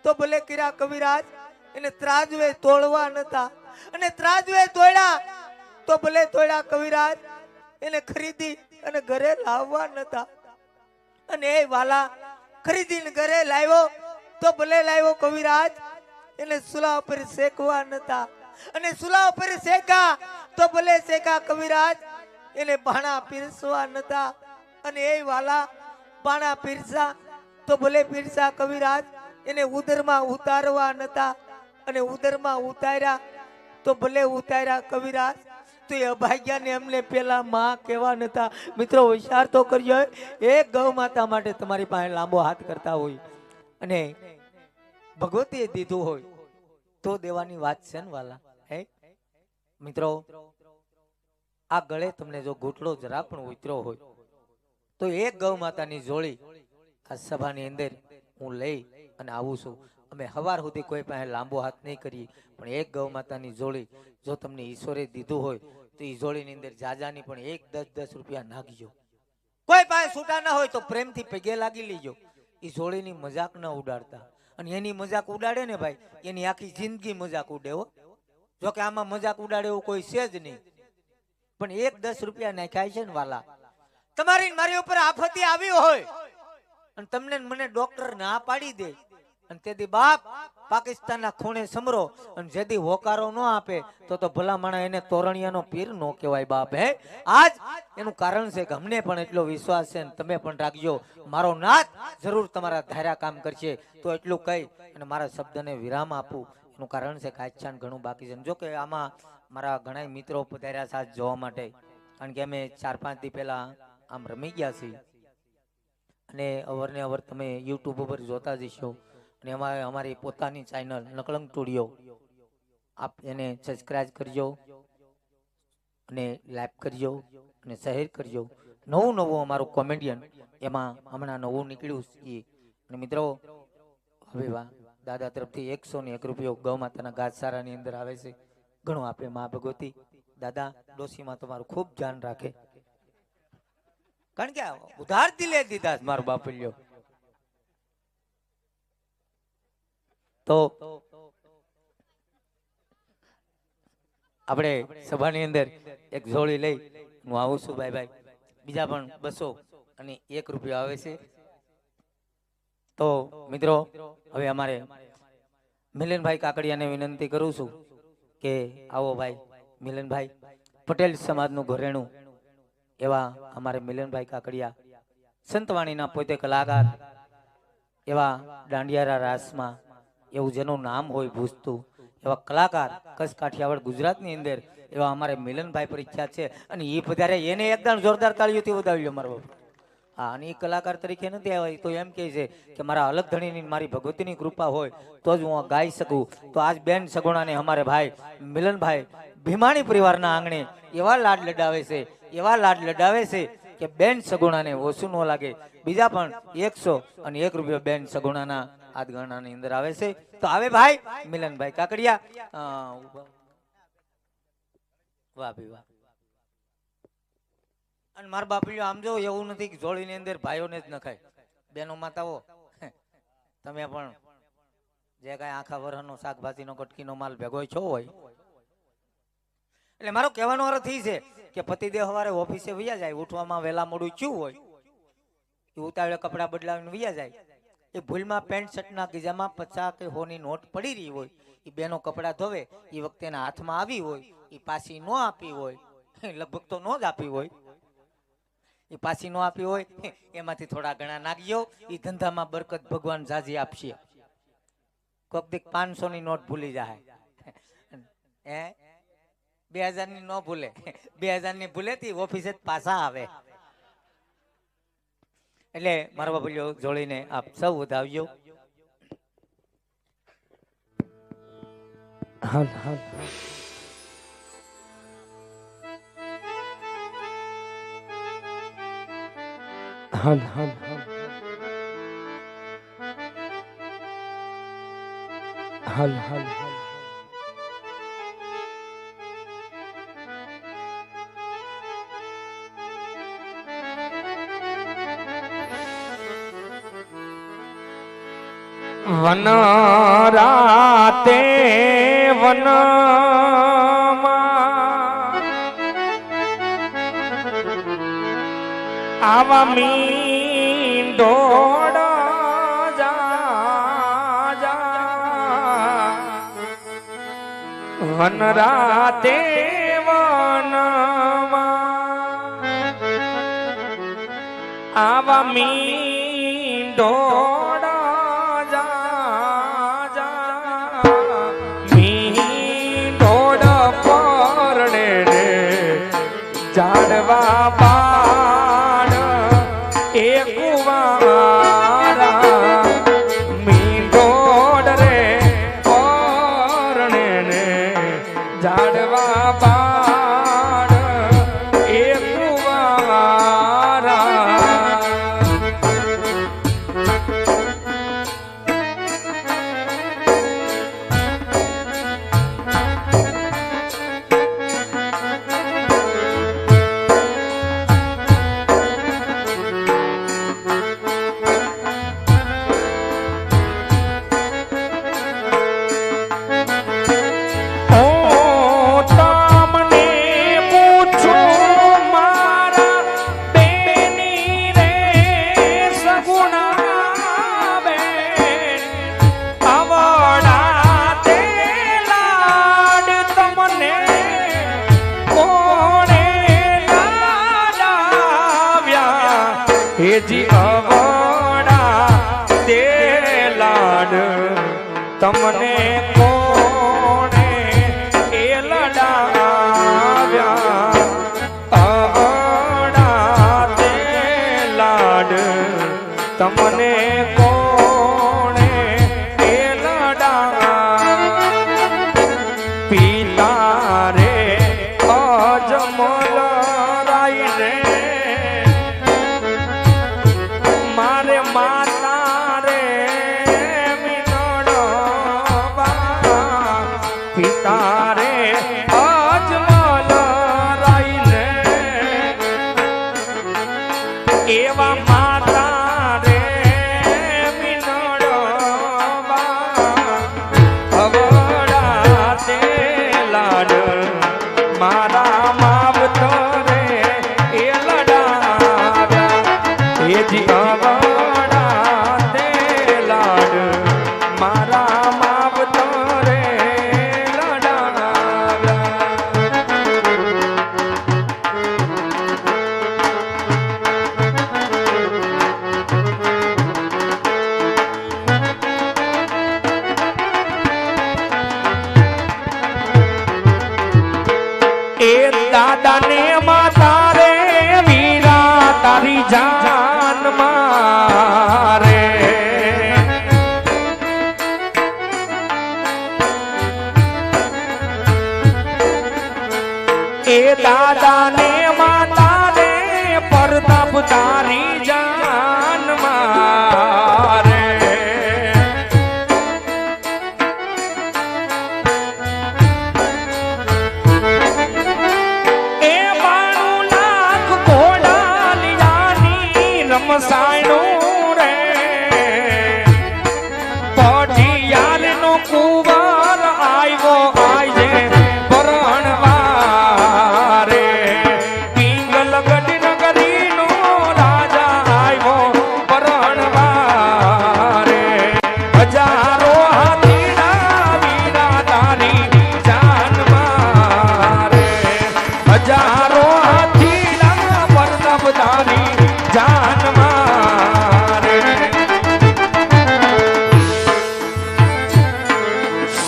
તો ભલે કર્યા કવિરાજ, એને ત્રાજવે તોડવા નતા, અને ત્રાજવે તોડ્યા તો ભલે તોડ્યા કવિરાજ, એને ખરીદી અને ઘરે લાવવા નતા, અને એ વાલા ખરીદીને ઘરે લાવ્યો તો ભલે લાવ્યો કવિરાજ, એને સુલા ઉપર શેકવા નતા, અને સુલા ઉપર શેકા તો ભલે શેકા કવિરાજ, એને ભાણા પીરસવા નતા, અને એ વાલા ભાણા પીરસા તો ભલે પીરસા કવિરાજ, એને ઉદરમાં ઉતારવા નતા, અને ઉદરમાં ઉતાર્યા તો ભલે ઉતાર્યા કવિરાજ, તો એ અભાગ્યાને અમને પેલા માં કેવા નતા. મિત્રો વિચાર તો કરજો, એક ગૌ માતા માટે તમારી પાસે લાંબો હાથ કરતા હોય અને ભગવતીએ દીધું હોય તો દેવાની વાત છે ને વાલા. હે મિત્રો, આ ગળે તમને જો ઘૂંટડો જરા પણ ઉતર્યો હોય તો એક ગૌ માતાની જોડી આ સભાની અંદર હું લઈ અને આવું છું. અમે હવાર સુધી કોઈ પાસે લાંબો હાથ નહીં કરીએ, પણ એક ગૌ માતાની જોડી જો તમને ઈશ્વરે દીધું હોય તો ઈ જોડીની અંદર જાજાની પણ 10-10 રૂપિયા નાખજો. કોઈ પાસે છૂટા ના હોય તો પ્રેમથી પગે લાગી લેજો. ઈ જોડીની મજાક ન ઉડાડતા, અને એની મજાક ઉડાડે ને ભાઈ, એની આખી જિંદગી મજાક ઉડે હો. જો કે આમાં મજાક ઉડાડે એવું કોઈ છે જ નહીં, પણ 1-10 રૂપિયા નાખ્યા છે ને વાલા. તમારી મારી ઉપર આફતી આવી હોય અને તમને મને ડોક્ટર ના પાડી દે, અને તેથી બાપ પાકિસ્તાનના ખૂણે સમરો, અને જેથી હોકારો ન આપે તો ભલા માણા એને તોરણિયાનો પીર નો કહેવાય બાપ. હે આજ એનું કારણ છે કે અમને પણ એટલો વિશ્વાસ છે, ને તમે પણ રાખજો, મારો નાથ જરૂર તમારા ધાર્યા કામ કરશે. તો એટલું કહી અને મારા શબ્દને વિરામ આપું. એનું કારણ છે કે આચ્છાન ઘણું બાકી છે. જો કે આમાં મારા ઘણા મિત્રો પધાર્યા સાથ જોવા માટે, કારણ કે અમે 4-5 દી પહેલા આમ રમી ગયા છીએ, અને અવરને અવર તમે યુટ્યુબ ઉપર જોતા જશો, અને અમારી પોતાની ચેનલ નકલંગ સ્ટુડિયો, આપ એને સબસ્ક્રાઇબ કરજો અને લાઈક કરજો અને શેર કરજો. નવું અમારું કોમેડિયન એમાં હમણાં નવું નીકળ્યું છે. અને મિત્રો હવે દાદા તરફથી 101 રૂપિયો ગૌ માતાના ઘાસચારાની અંદર આવે છે. ઘણું આપે મા ભગવતી. દાદા ડોશીમાં તમારું ખૂબ ધ્યાન રાખે, કારણ કે ઉધાર દિલે દીધા મારો બાપલ્યો. તો આપણે સભાની અંદર એક જોડી લઈ હું આવું છું ભાઈ. બીજા પણ 200 અને 1 રૂપિયો આવે છે. તો મિત્રો હવે અમારે મિલનભાઈ કાકડિયાને વિનંતી કરું છું કે આવો ભાઈ. મિલનભાઈ પટેલ સમાજનું ઘરેણું એવા અમારે મિલનભાઈ કાકડિયા, સંતવાણીના પોતે કલાકાર, એવા દાંડિયારા રાસમાં એવું જેનું નામ હોય ભૂજતું એવા કલાકાર કચ્છ કાઠિયાવાડ ગુજરાતની અંદર એવા અમારે મિલનભાઈ પ્રખ્યાત છે. અને એ પધારે એને એકદમ જોરદાર તાળીઓથી વધાવી લો મારો. હા, અને એ કલાકાર તરીકે નથી આવ્યા તો એમ કહે છે કે મારા અલગ ધણીની મારી ભગવતીની કૃપા હોય તો જ હું ગાઈ શકું. તો આજ બેન સગુણાને અમારે ભાઈ મિલનભાઈ ભીમાણી પરિવારના આંગણે એવા લાડ લડાવે છે કે બેન સગુણાને ઓછું ન લાગે. બીજા પણ 101 રૂપિયો બેન સગુણાના આદ ગણનાની અંદર આવે છે. તો આવે ભાઈ મિલનભાઈ કાકડિયા. વાહ ભાઈ વાહ. અને મારા બાપલીઓ આમ જો એવું નથી કે જોડીની અંદર ભાઈઓને જ નખાય, બેનો માતાઓ તમે પણ જે કઈ આખા વરહનો શાકભાજીનો કટકીનો માલ ભેગો છો હોય એટલે મારો કહેવાનો અર્થ એ છે કે પતિદેવ સવારે ઓફિસે વયા જાય, ઉઠવામાં વહેલા મોડું થયું હોય, એ ઉતાવળે કપડાં બદલાવીને વયા જાય, એ ભૂલમાં પેન્ટ શર્ટના ગીજામાં 50 કે 100 ની નોટ પડી રહી હોય, એ બેનો કપડાં ધોવે એ વખતે એના હાથમાં આવી હોય, એ પાછી ન આપી હોય, લગભગ તો ન જ આપી હોય, એ પાછી ન આપી હોય, એમાંથી થોડા ઘણા નાખજો, એ ધંધામાં બરકત ભગવાન જાજી આપશે. કોક દીક 500 ની નોટ ભૂલી જાય, 2000 ની ન ભૂલે, 2000 ની ભૂલે થી ઓફિસે પાછા આવે. એટલે મારા બાપુલીઓ જોડીને આપ સૌ વધાવજો. હલ હલ હલ હલ હલ હલ હલ વન રાતે વનમાં આવા મીંડોળ જા વન રાતે વનમાં આવા મીંડોળ ઝાડવા બાણ એ કુવારા મીંડોળ રે પરણે ને ઝાડવા બાણ એ કુવારા હેજી અવડા તે લાડ તમને કોણે એ લડાવ્યા અવડા તે લાડ તમને કોણે એ લડાવ્યા પિતા રે અજમલ રાય રે મારે માતા રે મીનડો બા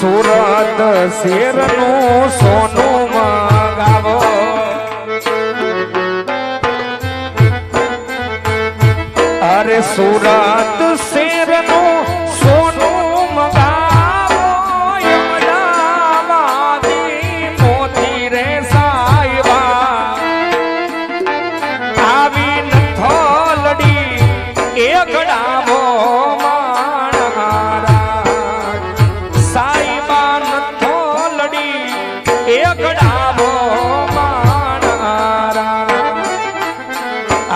સુરત શેરનું સોનું મગાવો અરે સુરત શેરનું સોનું મગાવો અમદાવાદી મોતી રે સાહેબા આવી નથોલડી એક ડાબો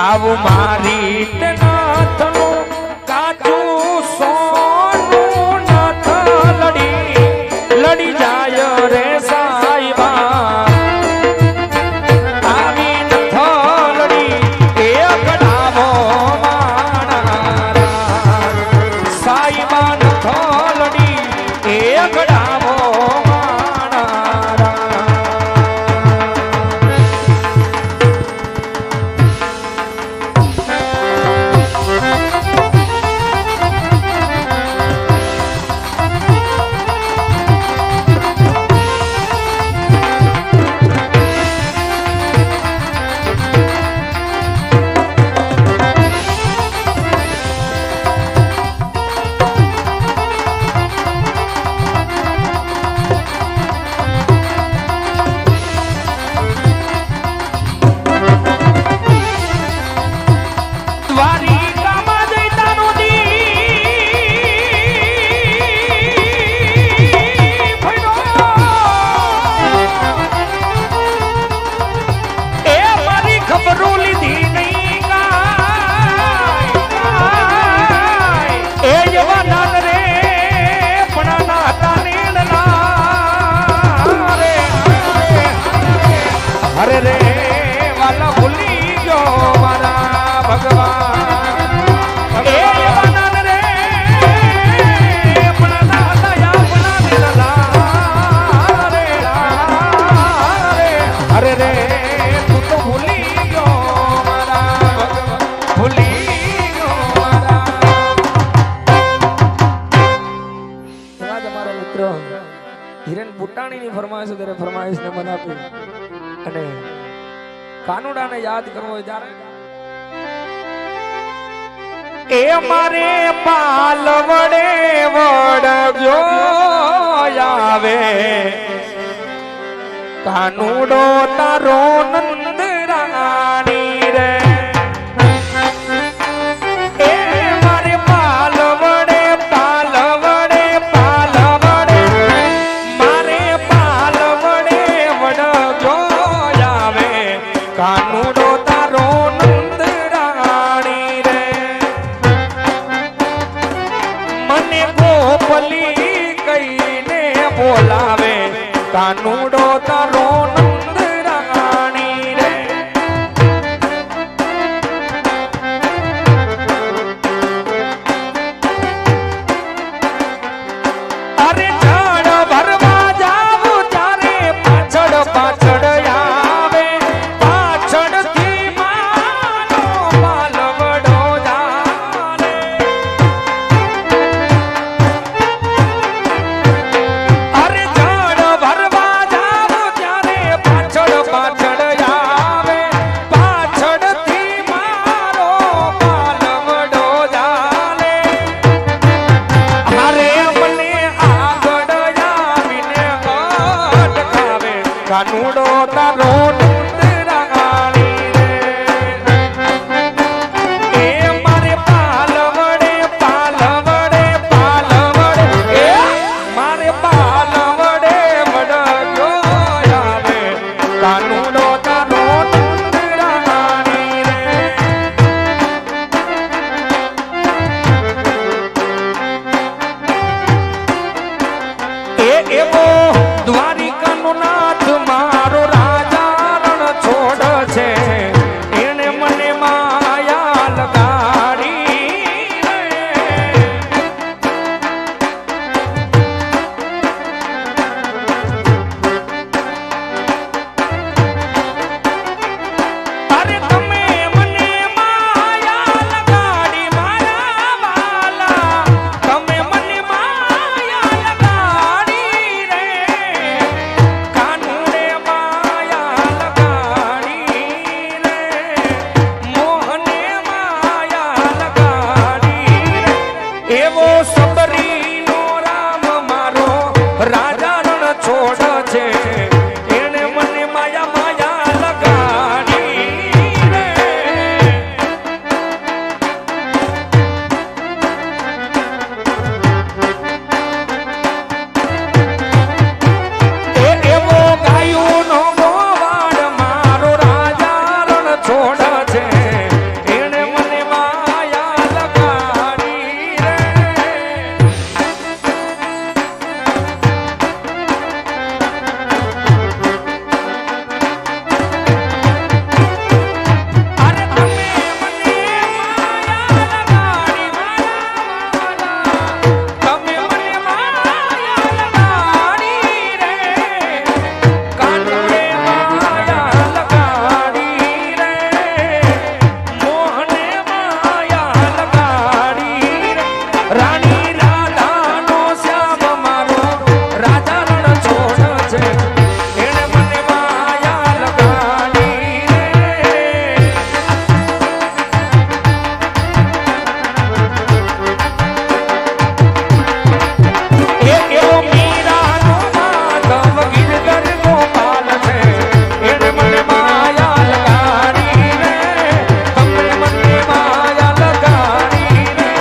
આવું મારી નાથનું કાચું સોનું નાથ લડી જાય રે સાહેબા આવી નથ લડી એક ડાબો માણા સાહેબા નથ લડી એક ડાબો અરે રે વાલા ભૂલી ગયો મારા ભગવાન એ વાનન રે પણ દયા પણ દિલલા રે અરે રે તું તો ભૂલી ગયો મારા ભગવાન ભૂલી ગયો મારા મારા મિત્રો હિરેન બુટાણીની ફરમાઈશ ત્યારે ફરમાઈશને મન આપી અને કાનુડાને યાદ કરવો ત્યારે એ મારે પાલવડે વડગ્યો આવે કાનુડો તારો નંદરાણી રે એ મારે પાલવડે પાલવડે પાલવડે મારે પાલવડે વડગ્યો કાનુડો તારો નંદરાણી રે મને ગોપલી કહીને બોલાવે કાનુડો તારો નંદરાણી રે અરે ઝાડ ભરવા જાવું ત્યારે પાછળ પાછળ કાનુડો તારો નંદરાણી રે એ મારે પાલવડે પાલવડે પાલવડે એ મારે પાલવડે વડગ્યો આવે કાનુડો તારો નંદરાણી રે એ એવો દ્વારિકાનો નાથ મારો રાજા રણ છોડ છે એને મને માયા લગાડી અરે તમે મને માયા લગાડી મારા વાલા તમે મને માયા લગાડી એવો સબરીનો રામ મારો રાજા રણ છોડ છે એને મને માયા માયા લગાડી રે એવો ગાયુંનો ગોવાળ મારો રાજા રણ છોડ છે એને મને માયા લગાડી રે અરે તમે મને માયા લગાડી તમે મને માયા લગાડી રે કાનુડે માયા લગાડી રે મોહને માયા લગાડી રે રાણી રાધાનો શ્યામ મારો રાજા રણ છોડ છે એને મને માયા લગાડી રે એવો મીરાનો માધવ ગિરધર ગોપાલ છે એને મને માયા લગાડી રે તમે મને માયા લગાડી રે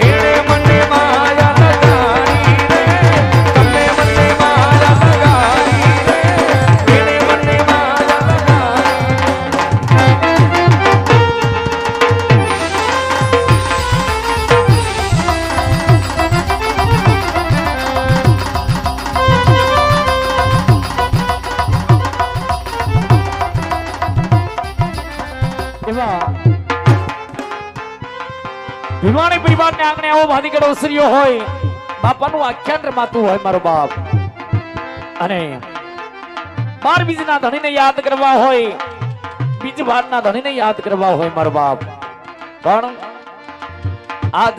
એને મને માયા લગાડી રે તમે મને માયા લગાડી રે એને મને માયા લગાડી ભીમાણી પરિવારને આંગણે આવો ભાદીગઢ ઓસર્યો હોય બાપાનું આખ્યાન રમાતું હોય મારો બાપ અને 12 બીજના ધણીને યાદ કરવા હોય બીજ ભાતના ધણીને યાદ કરવા હોય મારો બાપ પણ આજ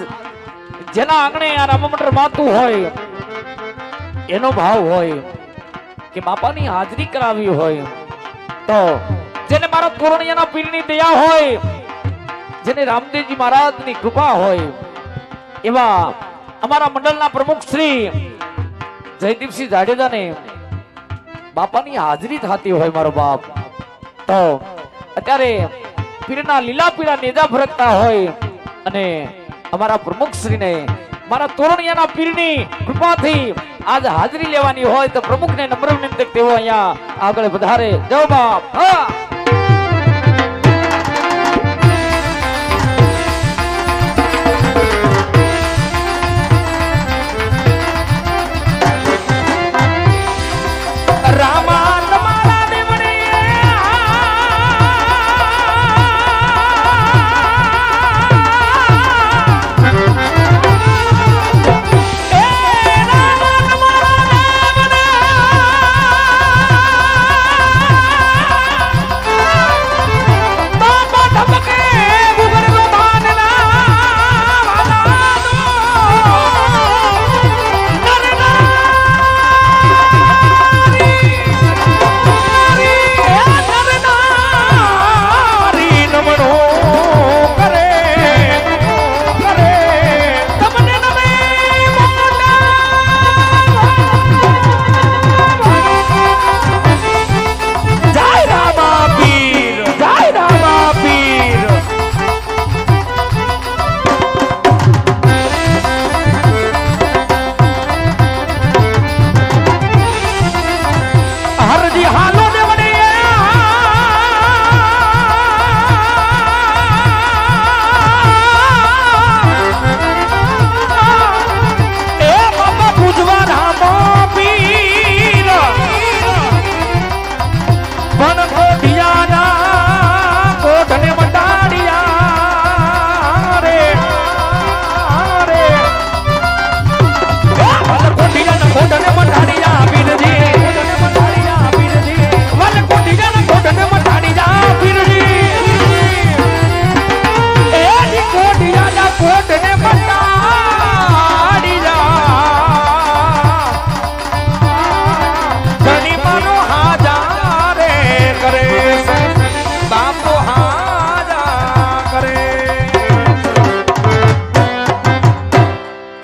જેના આંગણે આ રામમંડળ રમાતું હોય એનો ભાવ હોય કે બાપાની હાજરી કરાવી હોય તો જેને મારા તોરણિયાના પીરની દયા હોય જેને રામદેવજી મહારાજની કૃપા હોય એવા અમારા મંડળના પ્રમુખ શ્રી જયદીપસિંહ જાડેજાને બાપાની હાજરી થતી હોય મારો બાપ તો અત્યારે પીરના લીલા પીળા નેજા ફરકતા હોય અને અમારા પ્રમુખ શ્રીને મારા તોરણિયાના પીરની કૃપાથી આજ હાજરી લેવાની હોય તો પ્રમુખને નમ્ર વિનંતી તેઓ અહીંયા આગળ વધારે જય બાપ હા રામા તમારા દેવને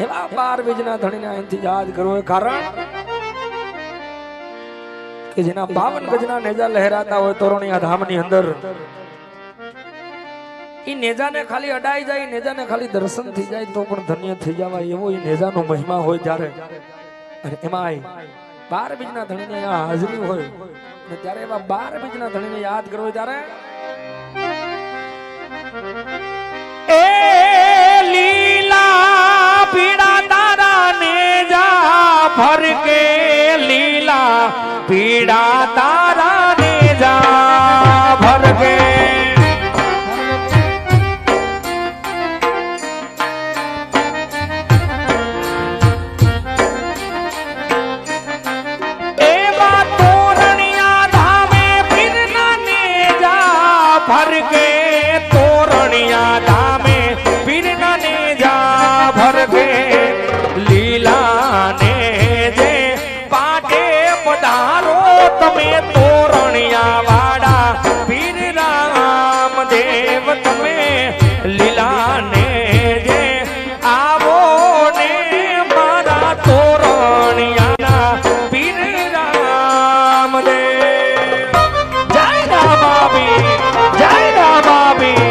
એવા 12 બીજના ધણીને અહીંથી યાદ કરવો એ કારણ કે જેના 52 ગજના નેજા લહેરાતા હોય તોરણિયા ધામની અંદર ઈ નેજાને ખાલી અડાઈ જાય, નેજાને ખાલી દર્શન થઈ જાય તો પણ ધન્ય થઈ જવાય એવો ઈ નેજાનો મહિમા હોય ત્યારે. અને એમાંય 12 બીજના ધણીને અહીંયા હાજરી હોય અને ત્યારે એવા 12 બીજના ધણીને યાદ કરવો ત્યારે એ લીલા પીડા તારા નેજા ફરકે, લીલા પીડા તારા નેજા ફરકે. એવા તોરણિયા ધામે પીરના નેજા ફરકે, તોરણિયા ધામે પીરના નેજા ફરકે. લીલા ને જે પાટે પધારો તમે તોરણિયા વાડા પીર રામદેવ તમે. લીલા ને જે આવો ને મારા તોરણિયાના પીર રામદેવ. જય રામાબી, જય રામાબી.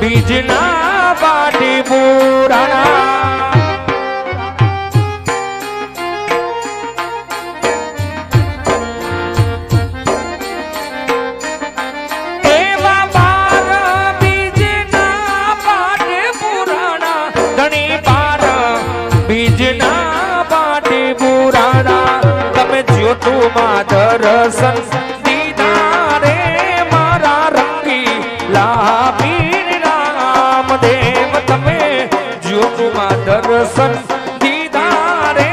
બીજના પાટી પુરાણા. એવા 12 બીજના પાટી પુરાણા, ધણી 12 બીજના પાટી પુરાણા. તમે જ્યોતુમાં દર્શન દીધા રે મારા રંગી લાભી દેવ તમે. જ્યોતુમાં દર્શન દીધા રે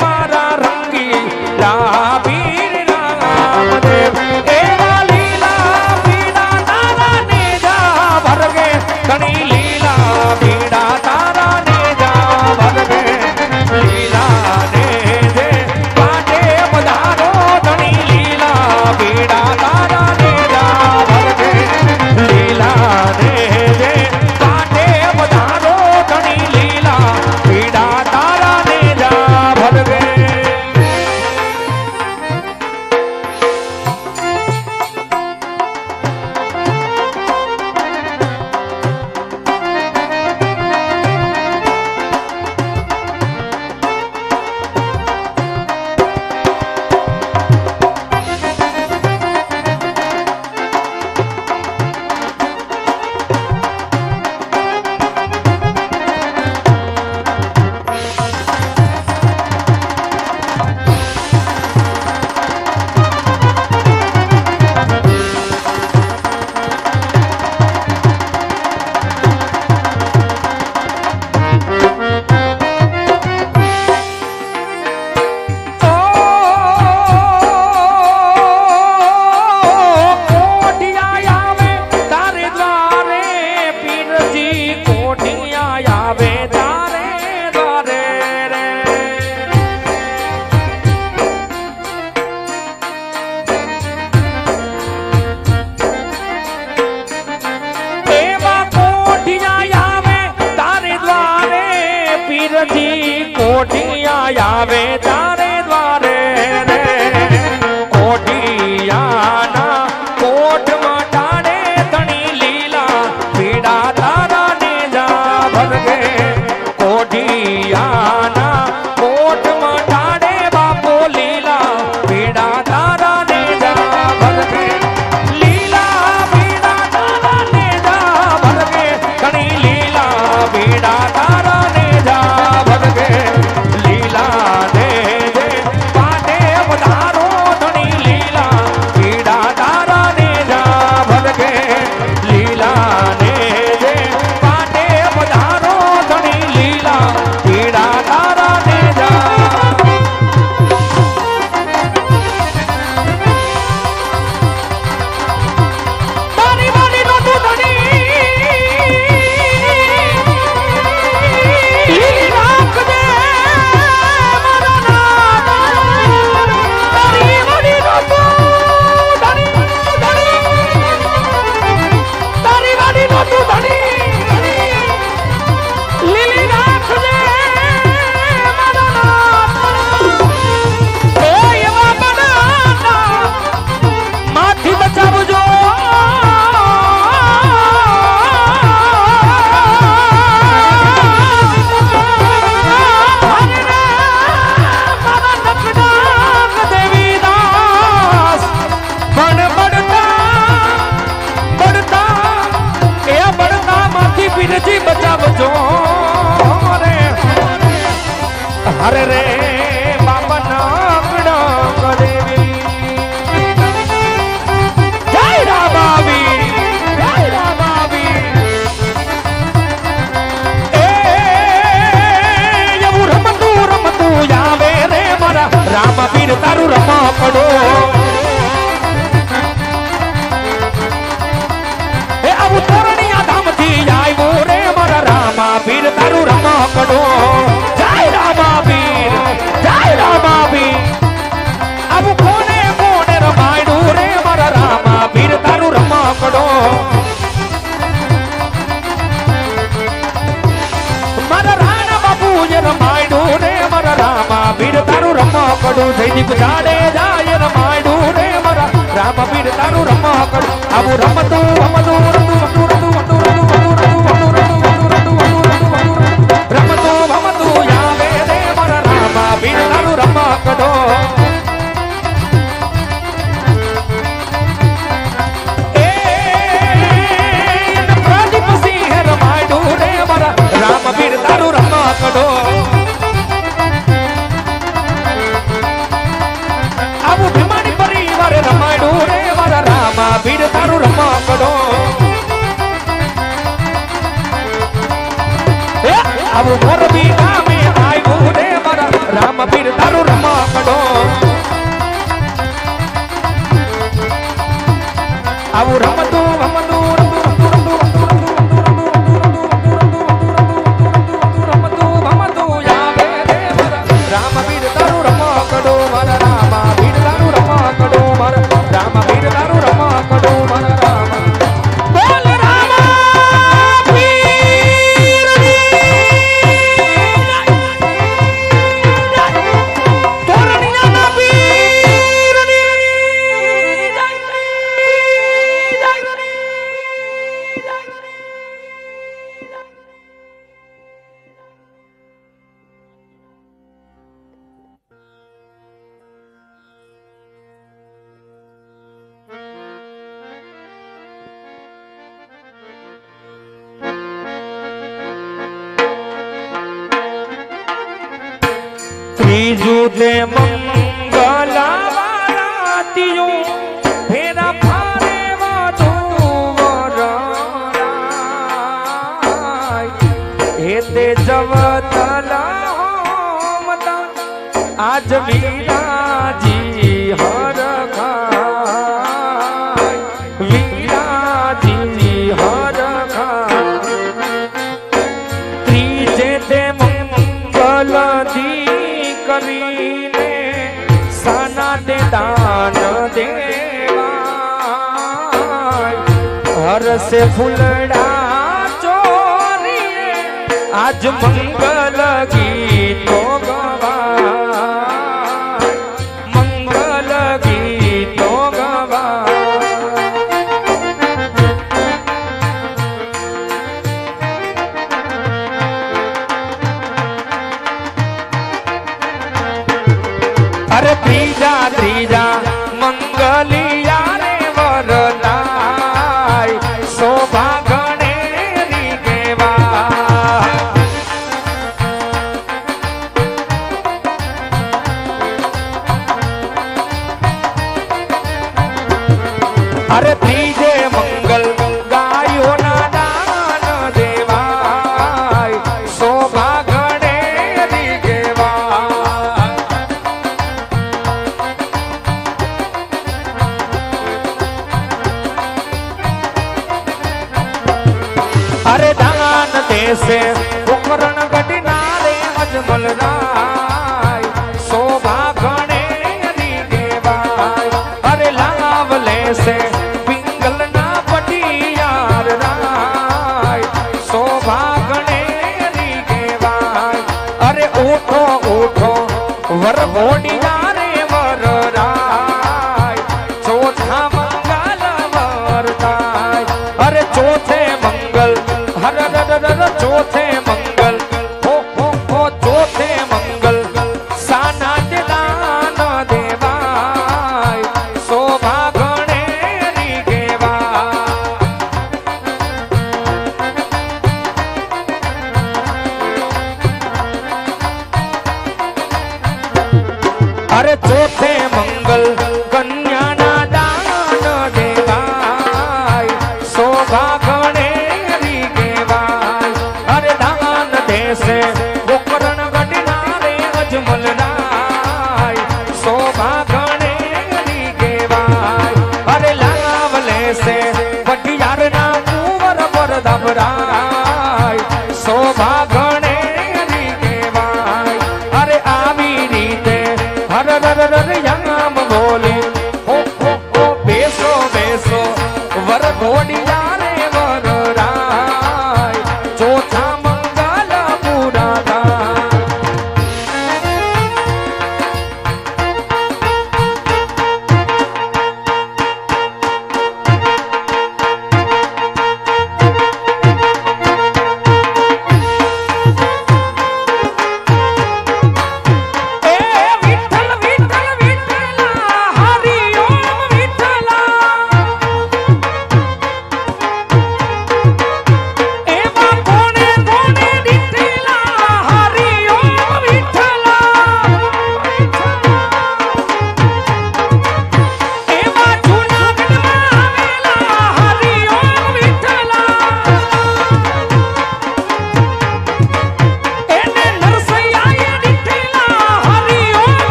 મારા રંગી લાભીર રામદેવ. એવા લીલા પીડા તારા નેજા ભરગે, ઘણી લીલા પીડા તારા નેજા ભરગે. લીલા ને જે પાટે પધારો ધણી લીલા પીડા તારા નેજા ભરગે. લીલા ને જે પધારો ધણી લીલા પીડા તારા નેજા ભરગે. કોઠિયા આવે તારે દ્વારે રે. કોઠિયાના કોઠમાં ટાણે ધણી લીલા પીડા તારા નેજા ભરગે. કોઠિયાના કોઠમાં ટાણે બાપો લીલા પીડા તારા નેજા ભરગે. લીલા પીડા તારા નેજા ભરગે. ઘણી હરે રે બાપા નાગડા દેવી જય રામાવી જય રામાવી એ એવું રમતું રમતું આવે રે મારા રામ પીર તારું રમા પડો એ આવું તોરણિયા ધામથી આવ્યો રે મારા રામા પીર તારું રમા પડો જય રામાવીર જય રામાવીર આવું કોને કોને રમાડ્યું રે મારા રામા પીર તારું રમા પડો મારા રાણા બાપુ જે રમાડ્યું રે મારા રામા પીર તારું રમા પડો જયદીપ જાડે જાય રમાડ્યું રે મારા રામા પીર તારું રમા પડો આવું રમતું રમતું રમતું રમતું રમતું રમતું આવે રે મારા રામા પીર તારું રમા પડો એ પ્રદીપ સિંહ રમાડ્યું રે મારા રામ પીર તારું રમા પડો આવું ભીમાની પરિવારે રમાડ્યું રે મારા રામા પીર તારું રમા પડો આવું મોરબી ગામે આવ્યું રે મારા રામ પીર તારું રમા પડો આવું રમતું રમતું રમતું આવે રે મારા રામ પીર તારું રમા પડો મારા રામા પીર તારું રમા પડો મારા રામ પીર તારું રમા પડો મારા રામા બોલ રામા ત્રીજું તે મંગલાવાળાતીયું ફેરા ફારે વાતું વરાય હે તે જવતલા હોમતા આજ વીરાજી હર ખાય વીરાજી હર ખાય ત્રીજે તે મંગલથી કરીને સાના તે દાન દેવાય હરસે ફૂલડા ચોરીએ આજ મંગલ ગીતો ગવાય મંગલ ગીતો ગવાય અરે ત્રીજા ત્રીજા મંગલિયા રે વરદાય શોભા ગણેરી કેવા અરે ત્રીજે મંગલ ગાયોના દાન દેવાય શોભા ગણેરી કેવા અરે દાન દેશે ઉકરણ ગઢના રે અજમલ રાય શોભા ગણેરી દેવાય અરે લાવ લેશે પિંગલના પટિયાર રાય શોભા ગણેરી દેવાય અરે ઉઠો ઉઠો વર મોડિયા રે વર રાય ચોથા મંગલ વરદાય અરે ચોથે મંગલ હર ચોથે મંગલ હો ચોથે મંગલ સાના દાન દેવાય શોભા ગણેરી કેવા અરે ચોથે મંગલ કન્યાના દાન દેવાય શોભા ગણેરી કહેવાય અરે દાન દેશે ગોકરણ ગઢના રે અજમલ રાય શોભા ગણેરી કહેવાય અરે લાવ લેશે પટિયારના કુંવર પર ધબરાય શોભા ગણેરી કહેવાય અરે આવી રીતે હર યામ બોલે ઓ બેસો બેસો વર ઘોડિયા રે વર રાય ચોથા મંગલ પૂરા થાય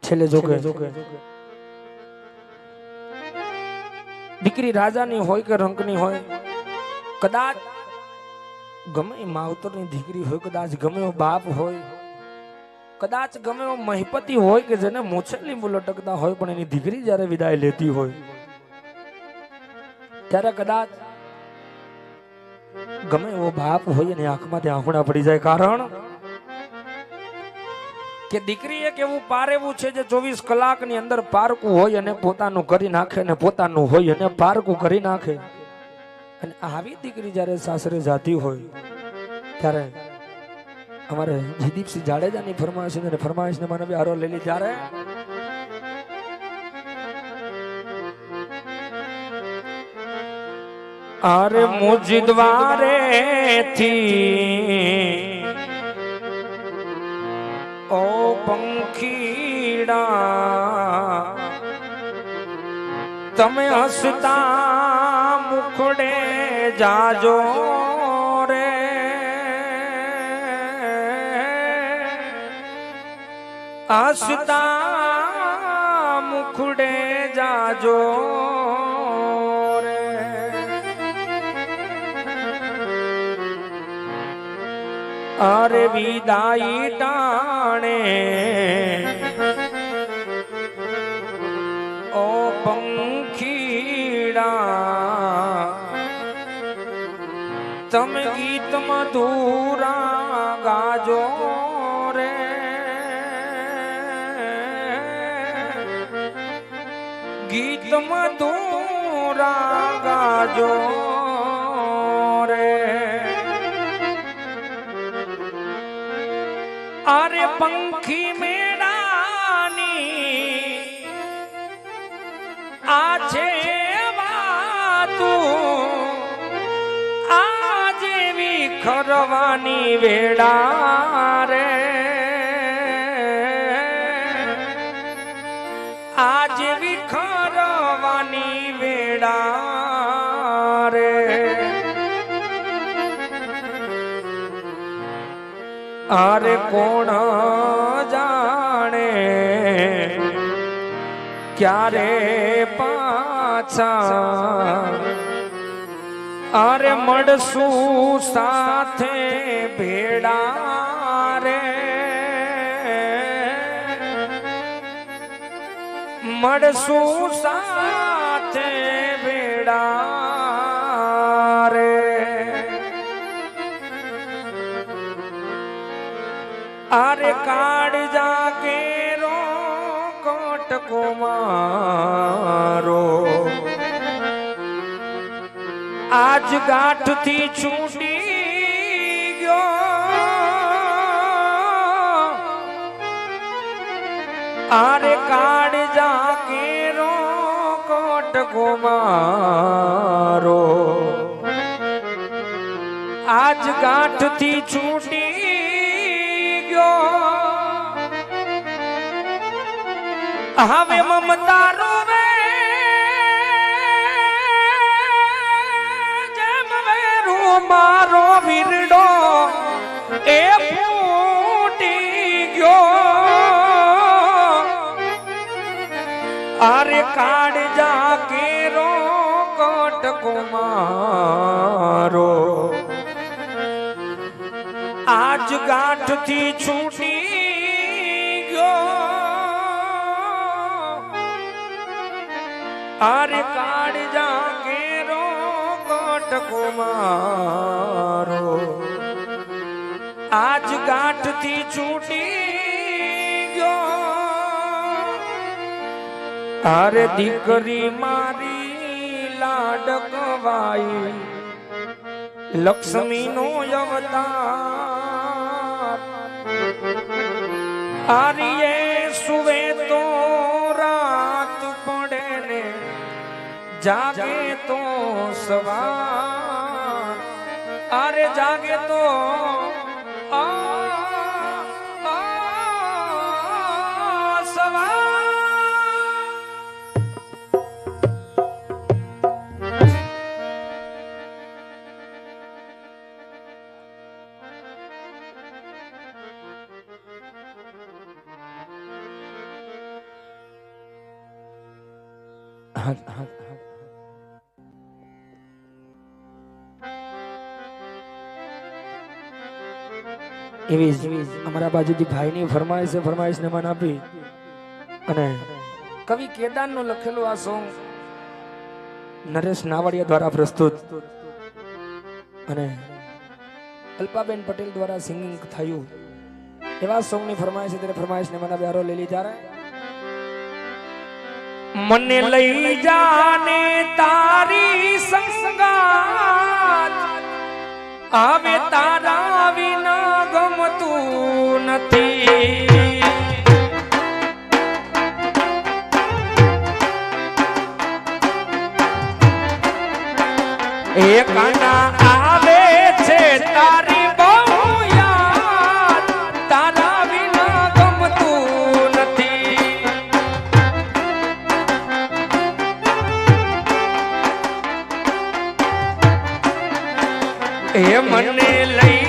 છેલ્લે જોકે દીકરી રાજાની હોય કે રંકની હોય કદાચ ગમે એ માવતરની દીકરી હોય કદાચ ગમે એવો બાપ હોય કદાચ ગમે એવો મહિપતિ હોય કે જેને મોછે લીંબુ લટકતા હોય પણ એની દીકરી જ્યારે વિદાય લેતી હોય ત્યારે કદાચ ગમે એવો બાપ હોય એની આંખમાંથી આંખડા પડી જાય કારણ કે દીકરી એક એવું પારેવું છે જે 24 કલાકની અંદર પારકું હોય અને પોતાનું કરી નાખે ને પોતાનું હોય અને પારકું કરી નાખે અને આવી દીકરી જ્યારે સાસરે જાતી હોય ત્યારે અમારે જયદીપસિંહ જાડેજાની ફરમાઈશ અને ફરમાઈશને મને બી હારો લઈ લી ત્યારે અરે મુજ દ્વારે થી ઓ પંખીડા તમે હસતા મુખડે જાજો રે હસતા મુખડે જાજો રે અરે વિદાઈ ટાણે ઓ પંખીડા તમે ગીત મધુરા ગાજો રે ગીત મધુરા ગાજો રે અરે પંખી મેળાની આ છે વાતું આ જેવી ખરવાની વેળા રે આ જેવી ખરવાની વેળા રે અરે કોણ જાણે ક્યારે પાછા અરે મળશું સાથે ભેડા રે મળશું સાથે ભેડા રે અરે કાળજા કેરો કોટકો મારો આજ ગાંઠ થી છૂટી ગયો આરે કાળજા કેરો કોટકો મારો આજ ગાંઠ થી છૂટી ગયો હવે મમતા રોવે મારો વીરડો એ ફૂટી ગયો અરે કાળજા કેરો કોટકો મારો આજ ગાંઠ થી છૂટી ગયો અરે કાળજા કેરો કોટકો મારો આજ ગાંઠ થી છૂટી ગયો અરે દીકરી મારી લાડકવાઈ લક્ષ્મી નો અવતાર આર્ય સુવે તો રાત પડે ને જાગે તો સવાર અરે જાગે તો સવાર એવી અમારા બાજુથી ભાઈની ફરમાઈશ ને મન આપી અને કવિ કેદાર નું લખેલું આ સોંગ નરેશ નાવડિયા દ્વારા પ્રસ્તુત અને અલ્પાબેન પટેલ દ્વારા સિંગિંગ થયું એવા સોંગ ની ફરમાઈશ છે ત્યારે ફરમાઈશ ને મને પ્યારો લઈ લીધા મને લઈ જાને તારી સંગાત આવે તારા વિના ગમતું નથી એ કાના આવે છે તારી બહુ યાદ તારા વિના ગમતું નથી એ મને લઈ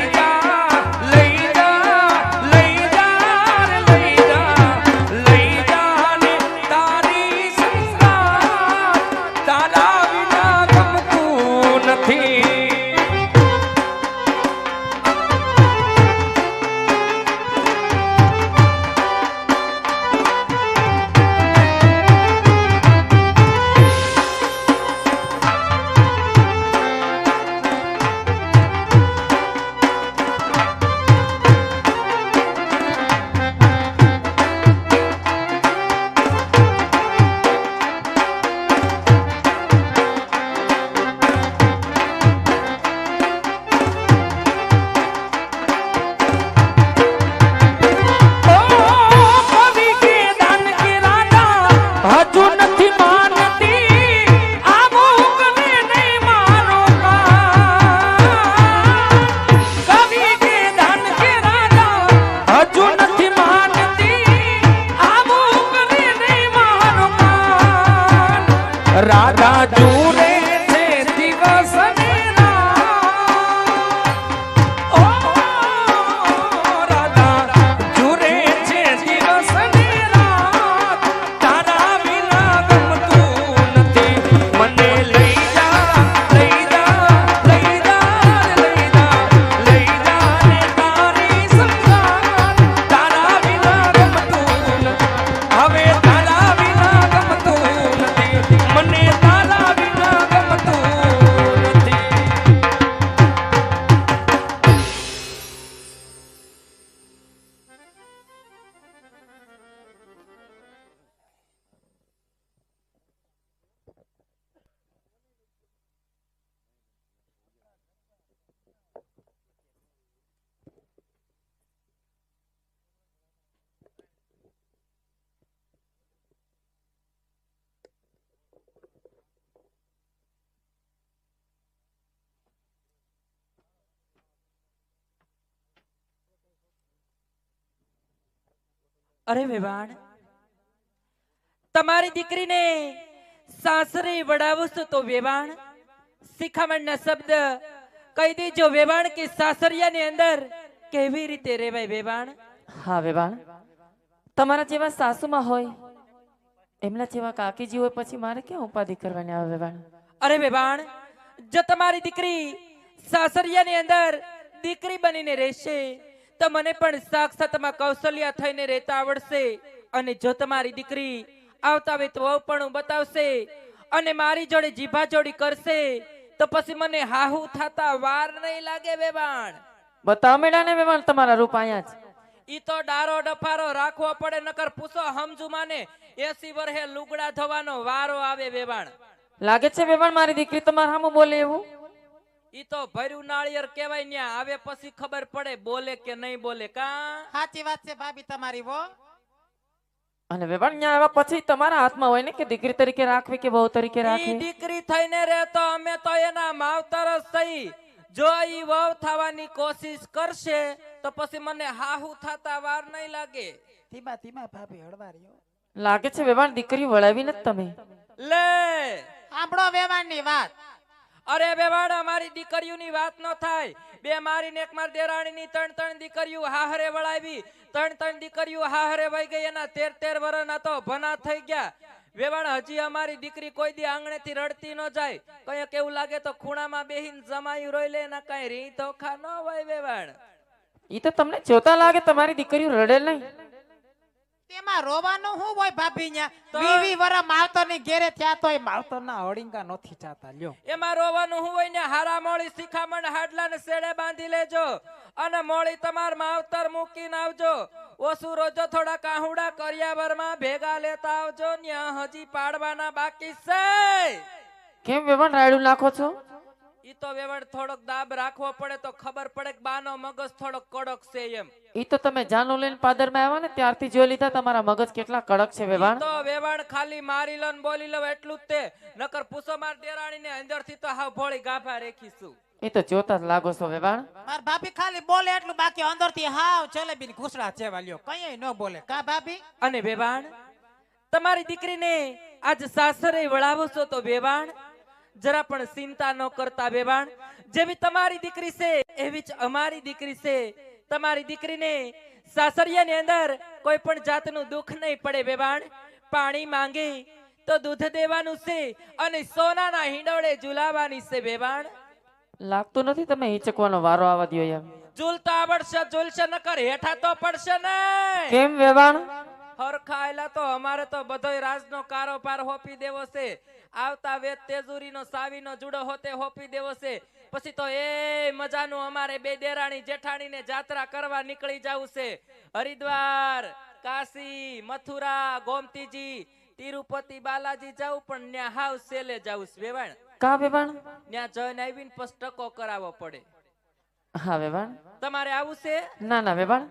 રાધા જુરે છે દિવસ ને રાત ઓ રાધા જુરે છે દિવસ ને રાત તારા વિના ગમતું નથી મને લઈ જા લઈ જા અરે વેવાણ, તમારી દીકરીને સાસરે વડાવું છું તો વેવાણ શિખામણના શબ્દ કહી દેજો વેવાણ કે સાસરિયાની અંદર કેવી રીતે રહેવાય વેવાણ. હા વેવાણ, તમારા જેવા સાસુમાં હોય એમના જેવા કાકીજી હોય પછી મારે ક્યાં ઉપાધિ કરવાની આવે વેવાણ. અરે વેવાણ, જો તમારી દીકરી સાસરિયાની અંદર દીકરી બનીને રહેશે તો મને પણ સાક્ષાતમાં કૌશલ્યા થઈને રહેતા આવડશે. અને જો તમારી દીકરી આવતા વેત વહુપણું બતાવશે અને મારી જોડે જીભાજોડી કરશે તો પછી મને હાહુ થતા વાર નહીં લાગે વેવાણ. બતાવો મેળા ને વેવાણ તમારા રૂપ અહીંયા જ. ઈ તો ડારો ડફારો રાખવો પડે, નકર પૂછો હમજુ માને 80 વર્ષે લુગડા ધોવાનો વારો આવે વેવાણ. લાગે છે વેવાણ મારી દીકરી તમારા સામું બોલે એવું? ઈ તો ભર્યું નાળિયેર કહેવાય, ન્યા આવે પછી ખબર પડે બોલે કે નહીં બોલે. કા સાચી વાત છે ભાભી તમારી વો. અને વેવાણ ન્યા આવ્યા પછી તમારા હાથમાં હોય ને કે દીકરી તરીકે રાખવી કે બહુ તરીકે ઈ રાખવી. દીકરી થઈને રહેતો અમે તો એના માવતર જ થઈ. જો ઈ વહુ થવાની કોશિશ કરશે તો પછી મને હાહુ થતા વાર નહીં લાગે. ધીમા ધીમા ભાભી હળવા રહ્યો. લાગે છે વેવાણ દીકરી વળાવી નથી તમે. લે સાંભળો વેવાણની વાત. અરે બેવાડ, અમારી દીકરીઓની વાત ન થાય. બે મારી ને એક મારી દેરાણીની 3 દીકરીઓ હાહરે વળાવી. 3 દીકરીઓ હાહરે વહી ગઈ, એના 13 વર્ષના તો ભના થઈ ગયા. વેવાણ, હજી અમારી દીકરી કોઈ દી આંગણેથી રડતી ન જાય. કઈક એવું લાગે તો ખૂણામાં બેહીન જમાયું રોઈ લે, ના કઈ રી ધોખા ન હોય વેવાણ. ઈ તો તમને જોતા લાગે તમારી દીકરીઓ રડે નહીં. તેમાં રોવાનું શું હોય ભાભી ન્યા? તો- 20 વર્ષ માવતરની ઘેરે થયા તોય માવતરના હળીંગા નથી જાતા લ્યો. એમાં રોવાનું હું હોય ને, હારા મોળી શિખામણ હાડલા ને શેડે બાંધી લેજો અને મોળી તમાર માવતર મૂકીને આવજો. ઓછું રોજો થોડા કાહુડા કરિયાવરમાં ભેગા લેતા આવજો, ન્યા હજી પાડવાના બાકી છે. કેમ વેવાણ રાયડું નાખો છો? ઈ તો વેવડ થોડોક દાબ રાખવો પડે તો ખબર પડે કે બાનો મગજ થોડોક કડક છે એમ. ઈ તો તમે જાનું લઈને પાદરમાં આવ્યા ને ત્યારથી જોઈ લીધા તમારા મગજ કેટલા કડક છે ઈ વેવાણ. તો વેવડ ખાલી મારી લો ને બોલી લો એટલું જ તે, નકર પૂછો માર દેરાણીને અંદરથી તો હાવ ભોળી ગાભા રેખીશું. એ તો જોતા જ લાગો છો વેવાણ. માર ભાભી ખાલી બોલે એટલું, બાકી અંદરથી હાવ જલેબીની ઘૂસડા જેવા લ્યો, કઈ ન બોલે. કા ભાભી? અને વેવાણ, તમારી દીકરીને આજ સાસરે વળાવો છો તો વેવાણ જરા પણ ચિંતા ન કરતા વેવાણ. જેવી તમારી દીકરી છે એવી જ અમારી દીકરી છે. તમારી દીકરીને સાસરિયાની અંદર કોઈ પણ જાતનું દુઃખ નહીં પડે વેવાણ. પાણી માંગે તો દૂધ દેવાનું છે અને સોનાના હિંડોળે ઝુલાવાની છે વેવાણ. લાગતું નથી તમે હિચકવાનો વારો આવવા દ્યો એમ. ઝૂલતા આવડશે, ઝૂલશે નકર હેઠા તો પડશે ને. કેમ વેવાણ? હરખાયેલા તો અમારે તો બધોય રાજનો કારોબાર હોપી દેવો છે. આવતા વેત તેજુરીનો સાવીનો જુડો હોતે હોપી દેવો છે. પછી તો એ મજાનું અમારે બે દેરાણી જેઠાણીને જાત્રા કરવા નીકળી જવું છે. હરિદ્વાર, કાશી, મથુરા, ગોમતીજી, તિરુપતિ, બાલાજી જાવું, પણ ન્યા હાવ સેલે જાવું છે વેવાણ. કા વેવાણ? ન્યા જઈને આવીને પછી ટકો કરાવવો પડે. હા વેવાણ. તમારે આવું છે? ના ના વેવાણ,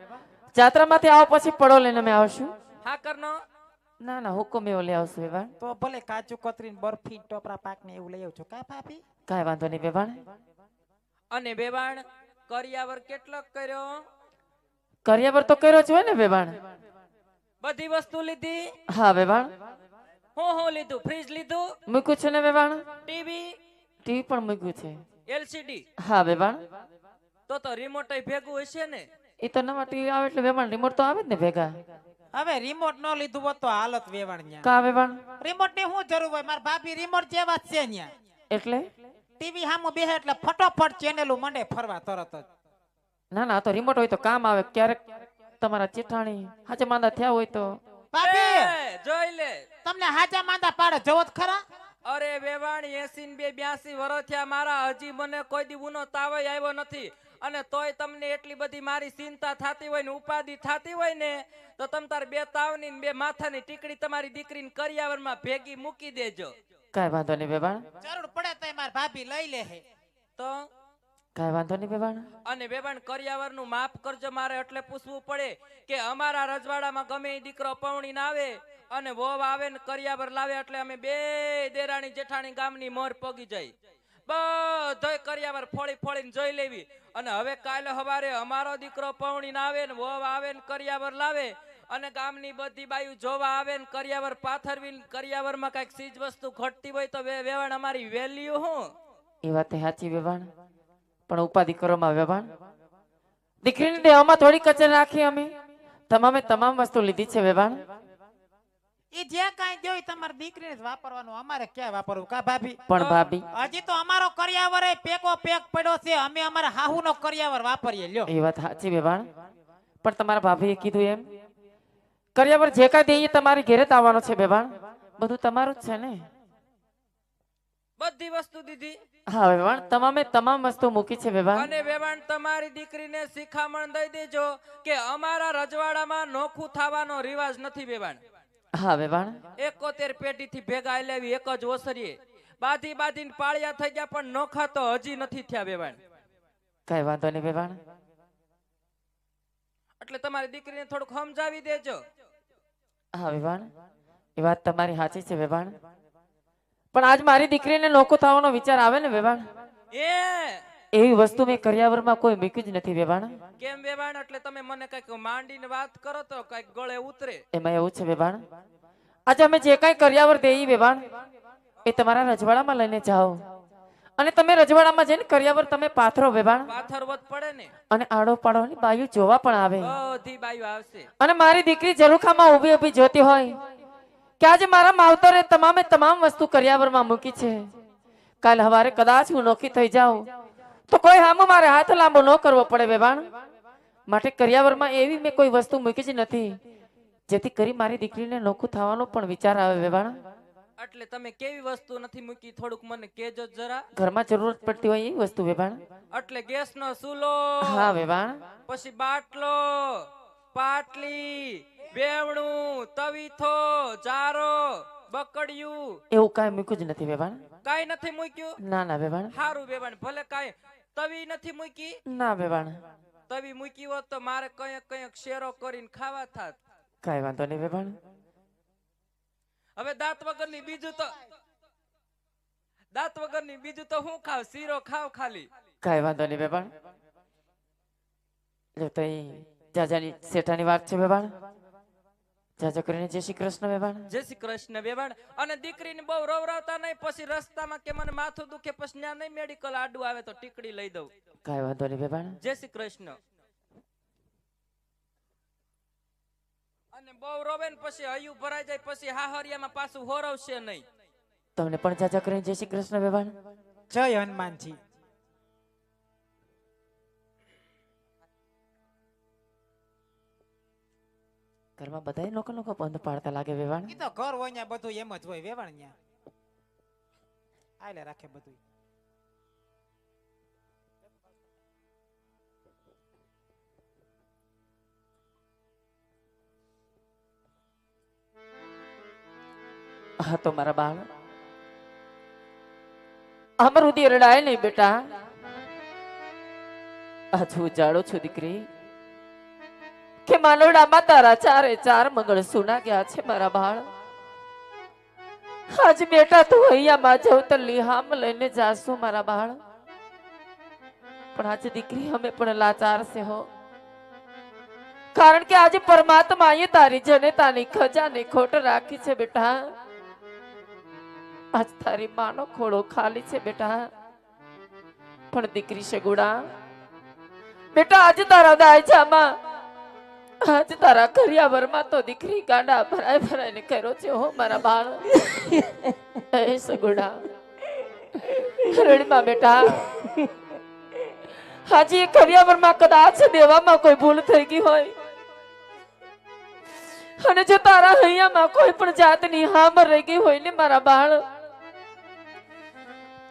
જાત્રામાંથી આવો પછી પડો લઈને અમે આવશું. હા કરનો. ના ના હુકમ એવો લઈ આવશું વેવાણ. તો ભલે કાચું કતરીને બરફી ટોપરા પાક ને એવું લઈ આવજો. કા ભાભી? કાંઈ વાંધો નહીં વેવાણ. અને વેવાણ, કરિયાવર કેટલો કર્યો? કરિયાવર તો કર્યો જ હોય ને વેવાણ. બધી વસ્તુ લીધી? હા વેવાણ. હું લીધું? ફ્રીજ લીધું? મૂક્યું છે ને વેવાણ. ટીવી? ટીવી પણ મૂક્યું છે. એલસીડી? હા વેવાણ. તો રિમોટ ભેગું હશે ને? એ તો નવા ટીવી આવે એટલે વેવાણ રિમોટ તો આવે જ ને ભેગા. હવે રિમોટ ન લીધું હોત તો હાલત વેવાણ ન્યા. કા વેવાણ? રિમોટ ની શું જરૂર હોય? માર ભાભી રિમોટ જેવા જ છે ન્યા. એટલે ટીવી સામું બેહે એટલે ફટોફટ ચેનલો મંડે ફરવા તરત જ. ના ના, તો રિમોટ હોય તો કામ આવે. ક્યારેક તમારા જેઠાણી હાજે માંદા થયા હોય તો. ભાભી એ, જોઈ લે. તમને હાજા માંદા પાડે જોવો જ ખરા. અરે વેવાણ, 80 ને 82 વર્ષ થયા મારા, હજી મને કોઈ દી ઉનો તાવય આવ્યો નથી. અને તોય તમને એટલી બધી મારી ચિંતા થતી હોય ને ઉપાધિ થતી હોય ને, તો તમ તાર 2 તાવની ને 2 માથાની ટીકડી તમારી દીકરીને કરિયાવરમાં ભેગી મૂકી દેજો. કાંઈ વાંધો નહીં વેવાણ. જરૂર પડે તો માર ભાભી લઈ લે હે. તો કાંઈ વાંધો નહીં વેવાણ. અને વેવાણ, કરિયાવરનું માફ કરજો. મારે એટલે પૂછવું પડે કે અમારા રજવાડામાં ગમે એ દીકરો પૌણીને આવે અને વહુ આવે ને કરિયાવર લાવે એટલે અમે બે દેરાણી જેઠાણી ગામની મોર પગી જાય. બધોય કરિયાવર ફોડી ફોડીને જોઈ લેવી. અને હવે કાલે સવારે અમારો દીકરો પૌણીને આવે ને વહુ આવે ને કરિયાવર લાવે અને ગામની બધી બાયુ જોવા આવે ને કરિયાવર પાથરવી કરિયાવરમાં કઈક ચીજ વસ્તુ ઘટતી હોય તો વેવાણ અમારી વેલ્યુ હું એ વાત એ સાચી વેવાણ, પણ ઉપાધિ કરવામાં વેવાણ દીકરીને દેવામાં થોડી કચર રાખી અમે તમામ વસ્તુ લીધી છે વેવાણ. એ જે કાંઈ જોઈ તમારી દીકરીને જ વાપરવાનું, અમારે ક્યાં વાપરવું કા ભાભી? પણ ભાભી હજી તો અમારો કરિયાવર પેકો પેક પડ્યો છે, અમે અમારા હાહુનો કરિયાવર વાપરીએ લ્યો. એ વાત સાચી વેવાણ, પણ તમારા ભાભીએ કીધું એમ કરિયાવર જે કાંઈ દે એ તમારી ઘેરે જ આવવાનો છે વેવાણ, બધું તમારું જ છે ને? બધી વસ્તુ દીધી. હા વેવાણ, તમામ વસ્તુ મૂકી છે વેવાણ. અને વેવાણ તમારી દીકરીને શિખામણ દઈ દેજો કે અમારા રજવાડામાં નોખું થવાનો રિવાજ નથી વેવાણ. હા વેવાણ. 71 પેઢીથી ભેગા આલેવી એક જ ઓસરીએ બાંધીને પાળિયા થઈ ગયા, પણ નોખા તો હજી નથી થયા વેવાણ. કઈ વાંધો નહીં વેવાણ. એટલે તમારી દીકરીને થોડુંક સમજાવી દેજો. હા વેવાણ, એ વાત તમારી સાચી છે વેવાણ, પણ આજ મારી દીકરીને નોખું થવાનો વિચાર આવે ને વેવાણ, એવી વસ્તુ મેં કરિયાવરમાં કોઈ મૂકી જ નથી વેવાણ. કેમ વેવાણ? એટલે તમે મને કઈક માંડીને વાત કરો તો કઈક ગળે ઉતરે. એમાં એવું છે વેવાણ, આજે અમે જે કઈ કરિયાવર દેઈ વેવાણ એ તમારા રજવાડામાં લઈને જાઓ, અને તમે રજવાડામાં જઈને કરિયાવર તમે પાથરો વેવાણ. પાથરવત પડે ને, અને આડો પાડોની બાયુ જોવા પણ આવે, બધી બાયુ આવશે. અને મારી દીકરી ઝરૂખામાં ઊભી જોતી હોય કે આજે મારા માવતરે તમામ વસ્તુ કરિયાવરમાં મૂકી છે, કાલ હવારે કદાચ હું નોખી થઈ જાઉં તો કોઈ હામો મારે હાથ લાંબો ન કરવો પડે વેવાણ. માટે કરિયાવરમાં એવી મેં કોઈ વસ્તુ મૂકી જ નથી જેથી કરી મારી દીકરીને નોખું થવાનો પણ વિચાર આવે વેવાણ. એટલે તમે કેવી વસ્તુ નથી મૂકી થોડુંક મને કહેજો જરા. ઘરમાં જરૂરત પડતી હોય એવી વસ્તુ વેવાણ. એટલે ગેસનો ચૂલો, હા વેવાણ, પછી બાટલો, પાટલી, બેવણું, તવીથો, જારો, બકડિયું, એવું કાંઈ મૂક્યું જ નથી વેવાણ. કાઈ નથી મૂક્યું? ના ના વેવાણ. હારું વેવાણ, ભલે કાઈ તવી નથી મૂકી? ના વેવાણ. તવી મૂકી હોત તો મારે કઈક શેરો કરીને ખાવા થાત. કાઈ વાંધો નહીં વેવાણ. હવે દાંત વગરની બીજું તો હું ખાવ? શીરો ખાવ ખાલી. કાઈ વાંધો નહીં વેવાણ. જો તો જાજાની શેઠાની વાત છે વેવાણ. જાજા કરીને જય શ્રી કૃષ્ણ વેવાણ. જય શ્રી કૃષ્ણ વેવાણ. અને દીકરીને બહુ રવરાવતા નહીં, પછી રસ્તામાં કે મને માથું દુખે પછી ત્યાં નહીં મેડિકલ આડું આવે તો ટીકડી લઈ દઉં. કાઈ વાંધો નહીં વેવાણ. જય શ્રી કૃષ્ણ. અને બહુ રોવે ને પછી હૈયું ભરાઈ જાય પછી હાહરિયામાં પાછું હોરવશે નહીં. તમને પણ જાજા કરીને જય શ્રી કૃષ્ણ વેવાણ. જય હનુમાનજી. ઘરમાં બધાય લોકો બંધ પાડતા લાગે વેવાણ. ઈ તો ઘર હોય ત્યાં બધું એમ જ હોય વેવાણ, ત્યાં આલે રાખે બધું. હા તો મારા બાળ અમારું દી રડાય નહીં બેટા. આજ હું જાણું છું દીકરી કે માનવડામાં તારા ચારે ચાર મંગળ સુના ગયા છે મારા બાળ. આજ બેટા તું અહીંયા માં જવતર લીહામ લઈને જાશું મારા બાળ, પણ આજે દીકરી અમે પણ લાચાર છે હો, કારણ કે આજે પરમાત્માએ તારી જનેતાની ખજાને ખોટ રાખી છે બેટા. આજ તારી માનો ખોળો ખાલી છે બેટા. પણ દીકરી સગુડા બેટા આજે તારા દાયજામાં આજ તારા કરિયાવરમાં તો દીકરી ગાંડા ભરાઈને કર્યો છે હો મારા બાળ. એ સગુડા રડમાં બેટા, આજે કરિયાવરમાં કદાચ દેવામાં કોઈ ભૂલ થઈ ગઈ હોય, અને જો તારા હૈયામાં કોઈ પણ જાતની હામર રહી ગઈ હોય ને મારા બાળ,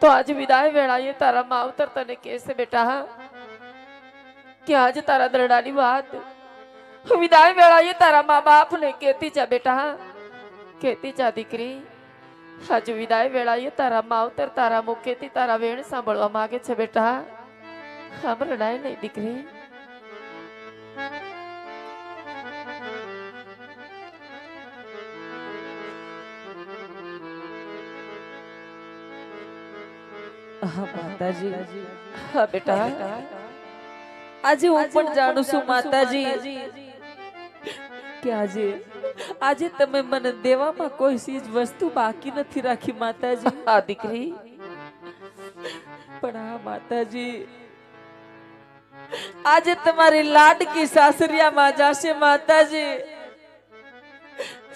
તો આજ વિદાય વેળાએ તારા માવતર તને કહેશે બેટા કે આજ તારા દરડાની વાત વિદાય વેળાએ તારા મા બાપ ને કહેતી જા બેટા, કહેતી જા દીકરી. આજ વિદાય વેળાએ તારા માવતર તારા મુખેથી તારા વેણ સાંભળવા માંગે છે બેટા. આમ રડાય નહીં દીકરી. માતાજી, હા બેટા, આજે હું પણ જાણું છું માતાજી કે આજે તમે મને દેવામાં કોઈ ચીજ વસ્તુ બાકી નથી રાખી માતાજી. હા દીકરી, પણ હા માતાજી, આજે તમારી લાડકી સાસરિયામાં જાશે માતાજી.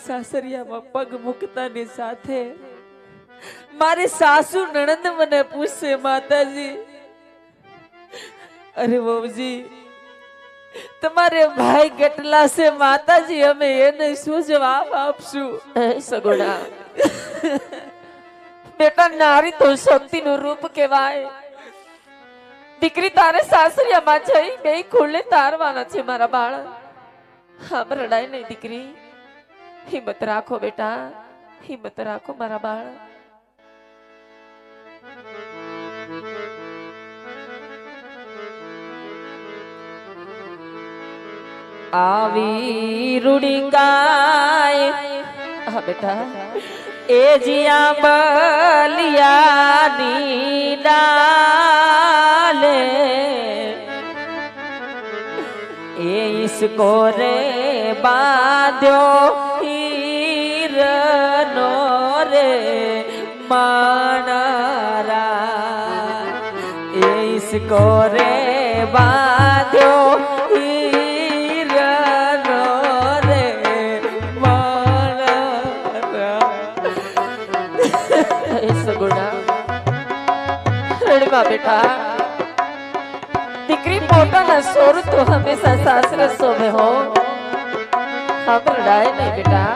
સાસરિયામાં પગ મૂકતાની સાથે મારી સાસુ નણંદ મને પૂછશે માતાજી, અરે વહુજી તમારે ભાઈ કેટલા છે માતાજી, અમે એને શું જવાબ આપશું? સગુણા બેટા, નારી તો શક્તિનું રૂપ કહેવાય. દીકરી તારે સાસરિયામાં જઈ બે ખુલ્લે તારવાના છે મારા બાળક. હા, રડાય નહીં દીકરી, હિંમત રાખો બેટા, હિંમત રાખો મારા બાળક. આવી રૂડી ગાય, હા બેટા, એ જીયા બલિયાની ડાલે, એ ઈસકો રે બાંધ્યો હીરનો રે માણરા, એ ઈસકો રે બાંધ્યો બેટા. દીકરી પોતાના સોર તો હંમેશા સાસરે શોભે હો. હા, રડાય નહીં બેટા.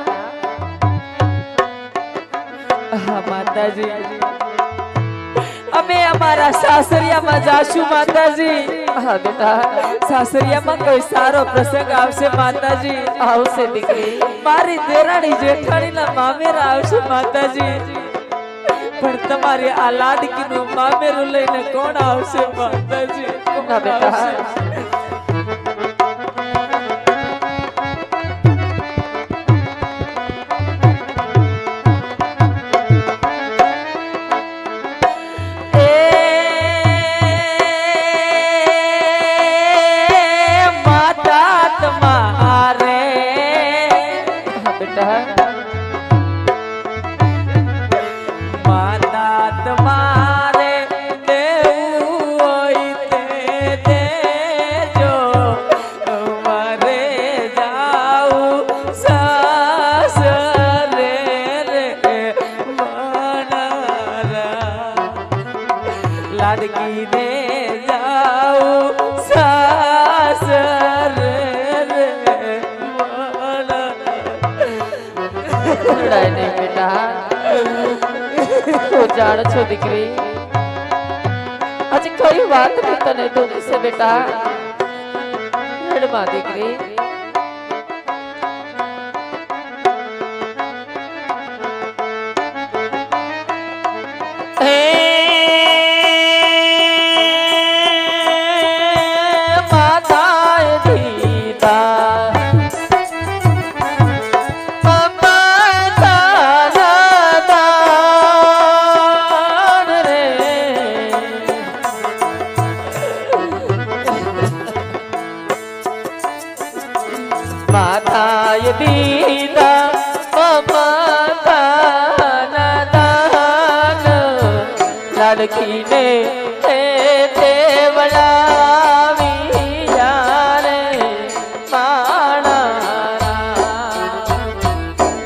હા માતાજી, અમે અમારા સાસરિયામાં જાશું માતાજી. હા બેટા, સાસરિયામાં કોઈ સારો પ્રસંગ આવશે માતાજી. આવશે દીકરી, મારી દેરાણી જેઠાણીના મામેરા આવશે માતાજી. પણ તમારી આ લાડકીનું મામેરું લઈને કોણ આવશે માતાજી? ના બેટા, માતા તમારે, હા બેટા, તમારે દેવું હોય તે દેજો, મારે જાઉં સાસરે રે મારા, લાડકીને જાઉં સાસરે રે મારા. લડાય નહીં બેટા, જાણ છો દીકરી, આજે કઈ વાત તને દુઃખ છે બેટા? રડમાં દીકરી. માતાએ દીધા માતાએ દીધા મમતાના દાન, લાડકીને દેવડાવી યારે માણા,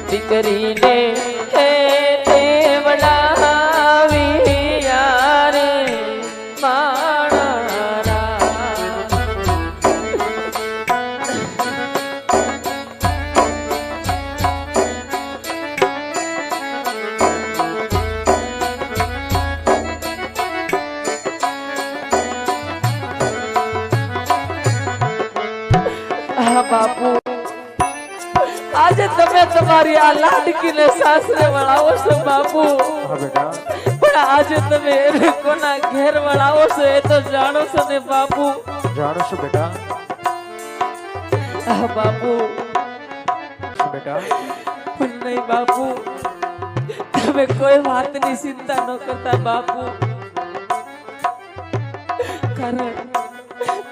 દીકરીને દેવડાવી યારે માણા. બાપુ, આજે તમે તમારી આ લાડકીને સાસરે વળાવો છો બાપુ, પણ આજે તમે એને કોના ઘેર વળાવો છો એ તો જાણો છો ને બાપુ? જાણો છો બેટા. હા બાપુ, બેટા, પણ નહીં બાપુ, તમે કોઈ વાતની ચિંતા ન કરતા બાપુ, કારણ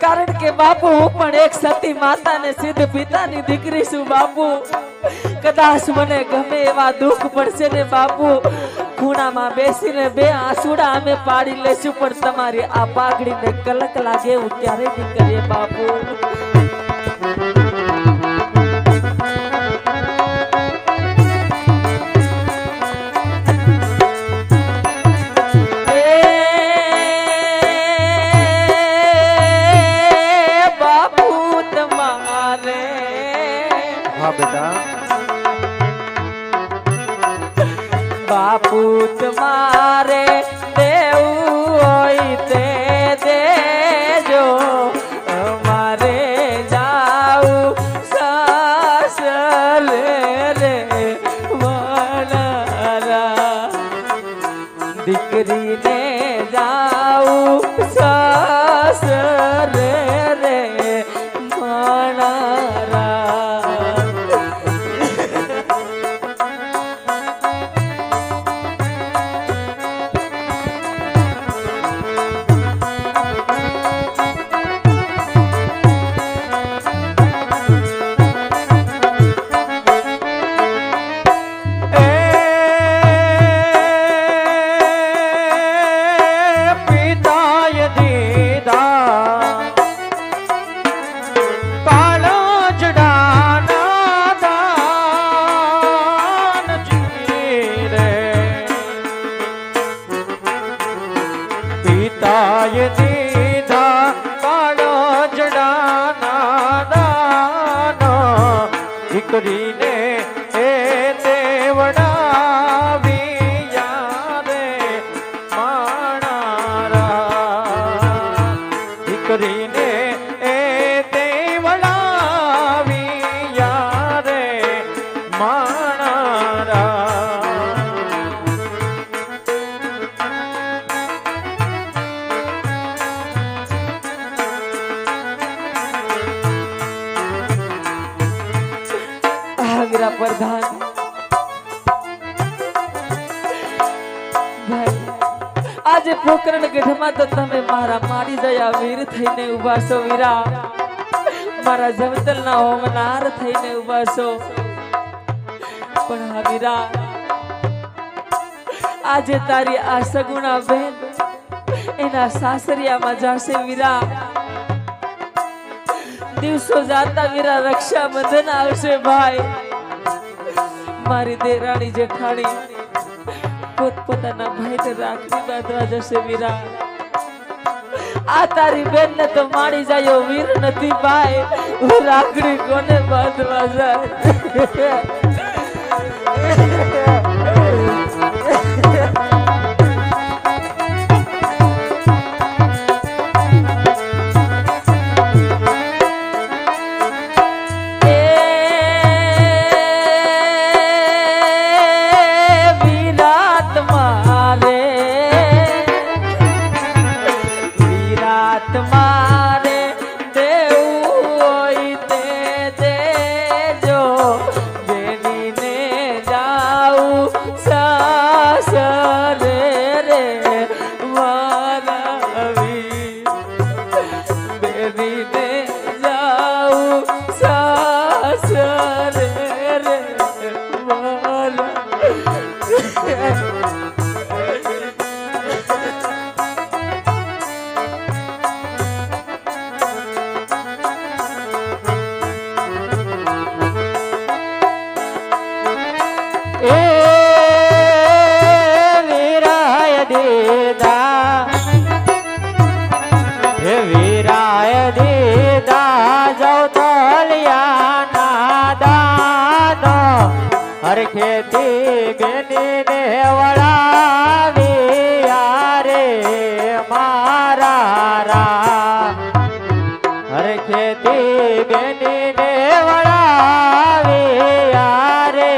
કારણ કે બાપુ હું પણ એક સતી માતા ને સિદ્ધ પિતાની દીકરી છું બાપુ. કદાચ મને ગમે એવા દુઃખ પડશે ને બાપુ, ખૂણામાં બેસીને બે આંસુડા અમે પાડી લેશું, પણ તમારી આ પાઘડીને કલક લાગે એવું ક્યારેય નહીં કરીએ બાપુ. બાપુ તમારે દેવું હોય તે દેજો, અમારે જાવું સાસરે રે મારા, દીકરીને જાવું સાસરે રે મારા. દીકરીને એ દેવડાવ્યા રે માણારા, દીકરીને એ દેવડાવ્યા રે માણારા. વીરા પ્રધાન ભાઈ, આજે પોકરણ ગઢમાં તો તમે મારા મારી દયા વીર થઈને ઉભા છો વીરા, મારા જવતલના હોમનાર થઈને ઉભા છો. પણ હા વીરા, આજે તારી આ સગુણા બેન એના સાસરિયામાં જાશે વીરા. દિવસો જાતા વીરા રક્ષાબંધન આવશે ભાઈ, મારી દેરાણી જેઠાણી પોતપોતાના ભાઈને રાખડી બાંધવા જશે વીરા. આ તારી બેન ને તો માણી જાય વીર નથી ભાઈ, રાખડી કોને બાંધવા જાય? ખેતી બેની ને વળાવ્યા રે મારા રા, હર ખેતી બેની ને વળાવ્યા રે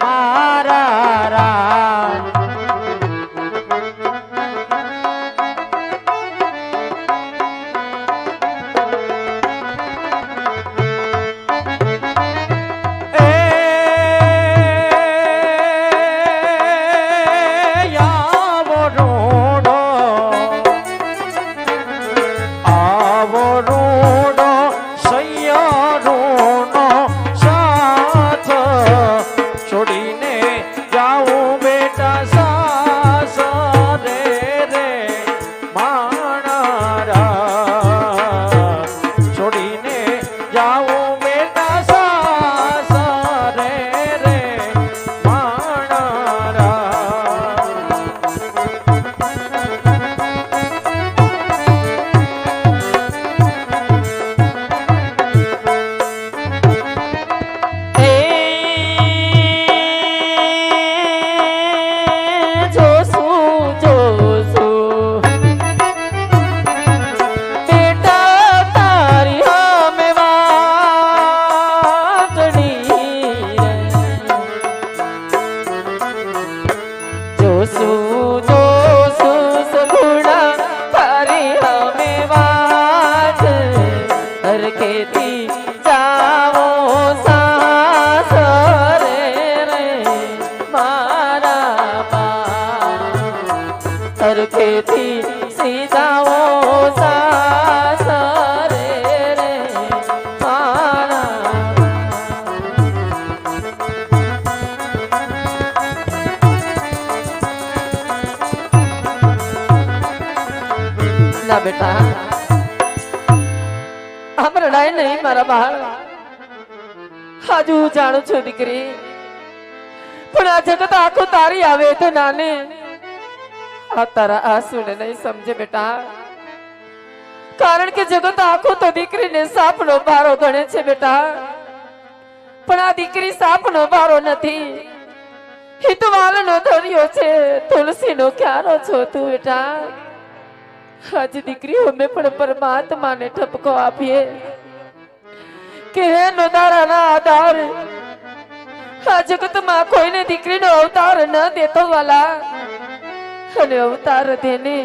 મારા રા. Yeah. જાઉં બેટા સાસરે રે માણારા છોડીને જાઉં બેટા સાસરે રે માણારા ખેતી સીધાઓ સાસરે રે મારા ના બેટા આમ રડાય નહીં મારા બાળ હજુ હું જાણું છું દીકરી પણ આ જગત આખું તારી આવે તો નાને આ તારા આંસુને નહીં સમજે બેટા કારણ કે જગત આખું તો દીકરીને સાપનો ભારો ગણે છે બેટા પણ આ દીકરી સાપનો ભારો નથી હિતવાલનો દરિયો છે તુલસીનો ક્યારો છો તું બેટા આજ દીકરી અમે પણ પરમાત્માને ઠપકો આપીએ કે હે નોદારાના આધાર આ જગતમાં કોઈને દીકરીનો અવતાર ન દેતો વાલા અને અવતાર દેને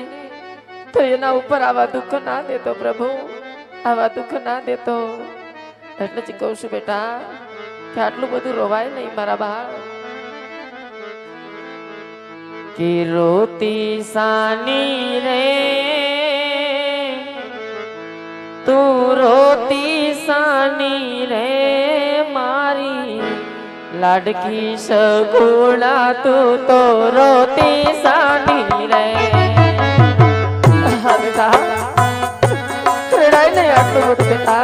તો એના ઉપર આવા દુઃખ ના દેતો પ્રભુ આવા દુઃખ ના દેતો એટલે જ કહું છું બેટા કે આટલું બધું રોવાય નહીં મારા બા કે રોતી સાની રે તું રોતી સાની રે મારી लाडकी सगुणा तू तो रोती सानी रे बेटा रड़ाई नहीं आटलू मत बेटा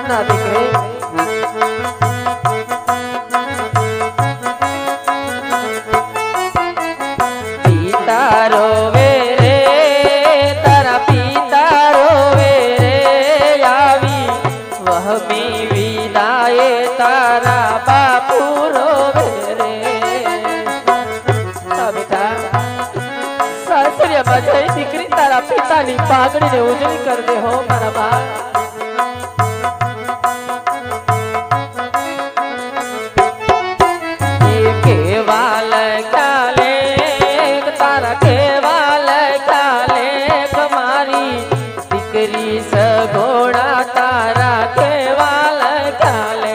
ना દીકરી પિતા રોવે રે તારા પિતા રોવે રે આવી વહમી વિદાય તારા બાપુ રોવે રે બેટા સાસરિયામાં જઈ દીકરી તારા પિતાની પાઘડીને ઉજળી કર દે હો મારા બા કેવાલ કાલે તારા કેવાલ કાલે મારી દીકરી સગોડા તારા કેવાલ કાલે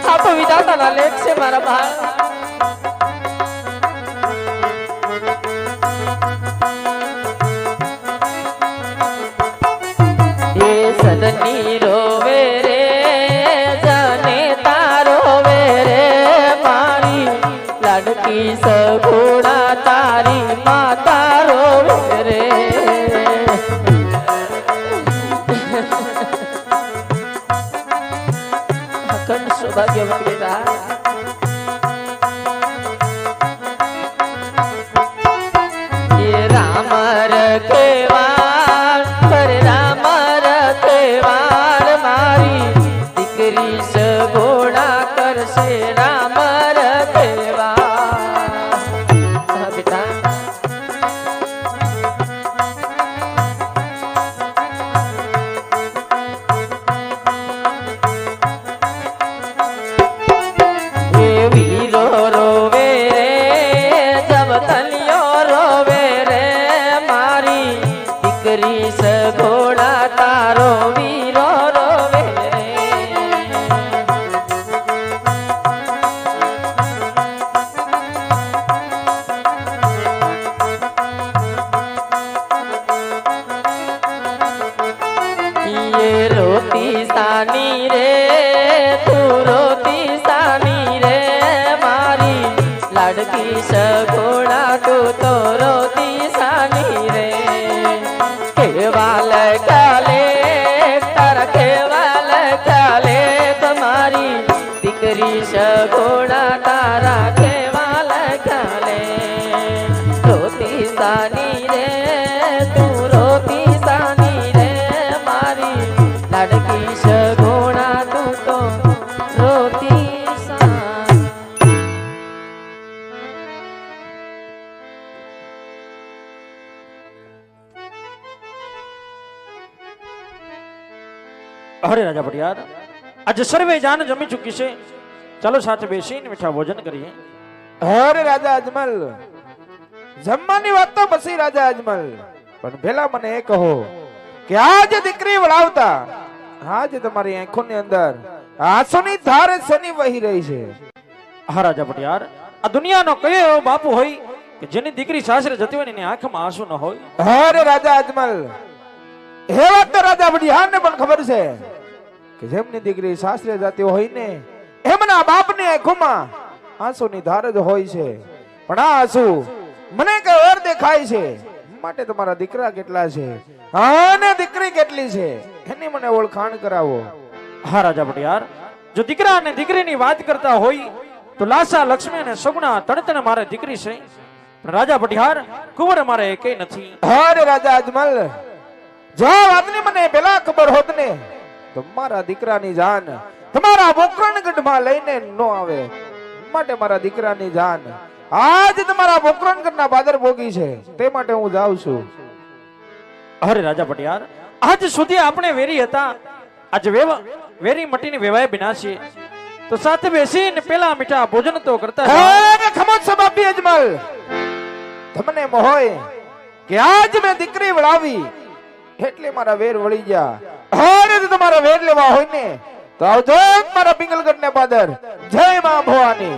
આપો વિધાતાના લેખ છે મારા ભાઈ એ સદની રોવે રે જાને તારો વે રે મારી લાડકી સગોડા તારી માતા રોવે રે અખંડ સૌભાગ્યવતી બેટા એ રામ રખેવાળ કરે રામ રખેવાળ મારી દીકરી સગોડા કરશે રામ રખેવાળ બેટા એ વીરો રોવે રે જવતલિયો રોવે રે મારી દીકરી સગોડા તારો વીરો રોવે રે દીકરી સગુણા તારા કેવા લખ્યા લે રોતી સાની રે તું રોતી સાની રે મારી લાડકી સગુણા તું તો રોતી સાની. અરે રાજા ભટિયાર, આજે સર્વે જાન જમી ચૂકી છે, ચાલો સાથે બેસીને મીઠા ભોજન કરીએ. અરે રાજા અજમલ, જમવાની વાત તો પછી રાજા અજમલ, પણ પેલા મને એ કહો કે આજ દીકરી વળાવતા આજ તમારી આંખોની અંદર આંસુની ધાર શેની વહી રહી છે? હા રાજા ભટિયાર, આ દુનિયાનો કયો એવો બાપુ હોય કે જેની દીકરી સાસરે જતી હોય ને એની આંખમાં આંસુ ન હોય? અરે રાજા અજમલ, એ વાત તો રાજા ભટિયારને પણ ખબર છે કે જેમની દીકરી સાસરે જતી હોય ને એમના બાપની આંખોમાં આંસુની ધાર જ હોય છે. પણ આ આંસુ મને કઈ ઓર દેખાય છે, માટે તમારા દીકરા કેટલા છે અને દીકરી કેટલી છે એની મને ઓળખાણ કરાવો. હા રાજા ભટિયાર, જો દીકરા અને દીકરીની વાત કરતા હોય તો લાસા, લક્ષ્મી અને સગુણા તણતણ મારે દીકરી છે, પણ રાજા ભટિયાર કુંવર મારે એકેય નથી. અરે રાજા અજમલ, જો આ વાતની મને પેલા ખબર હોત ને તો મારા દીકરાની જાન તમારા બોકરણગઢમાં લઈને ન આવે. માટે મારા દીકરાની જાન આજ તમારા બોકરણગઢના બાદર ભોગી છે, તે માટે હું જાઉં છું. અરે રાજા ભટિયાર, આજ સુધી આપણે વેરી હતા, આજે વેરી મટીને વેવાય બિના છીએ, તો સાથે બેસીને પેલા મીઠા ભોજન તો કરતા જાઓ. અરે ખમોજ સબાબી અજમલ, તમને મોહોય કે આજ મેં દીકરી વળાવી એટલે મારા વેર વળી ગયા. અરે જો તમારા વેર લેવા હોય ને તો આવજો મારા પિંગલગઢ ને બાદર. જય માં ભવાની.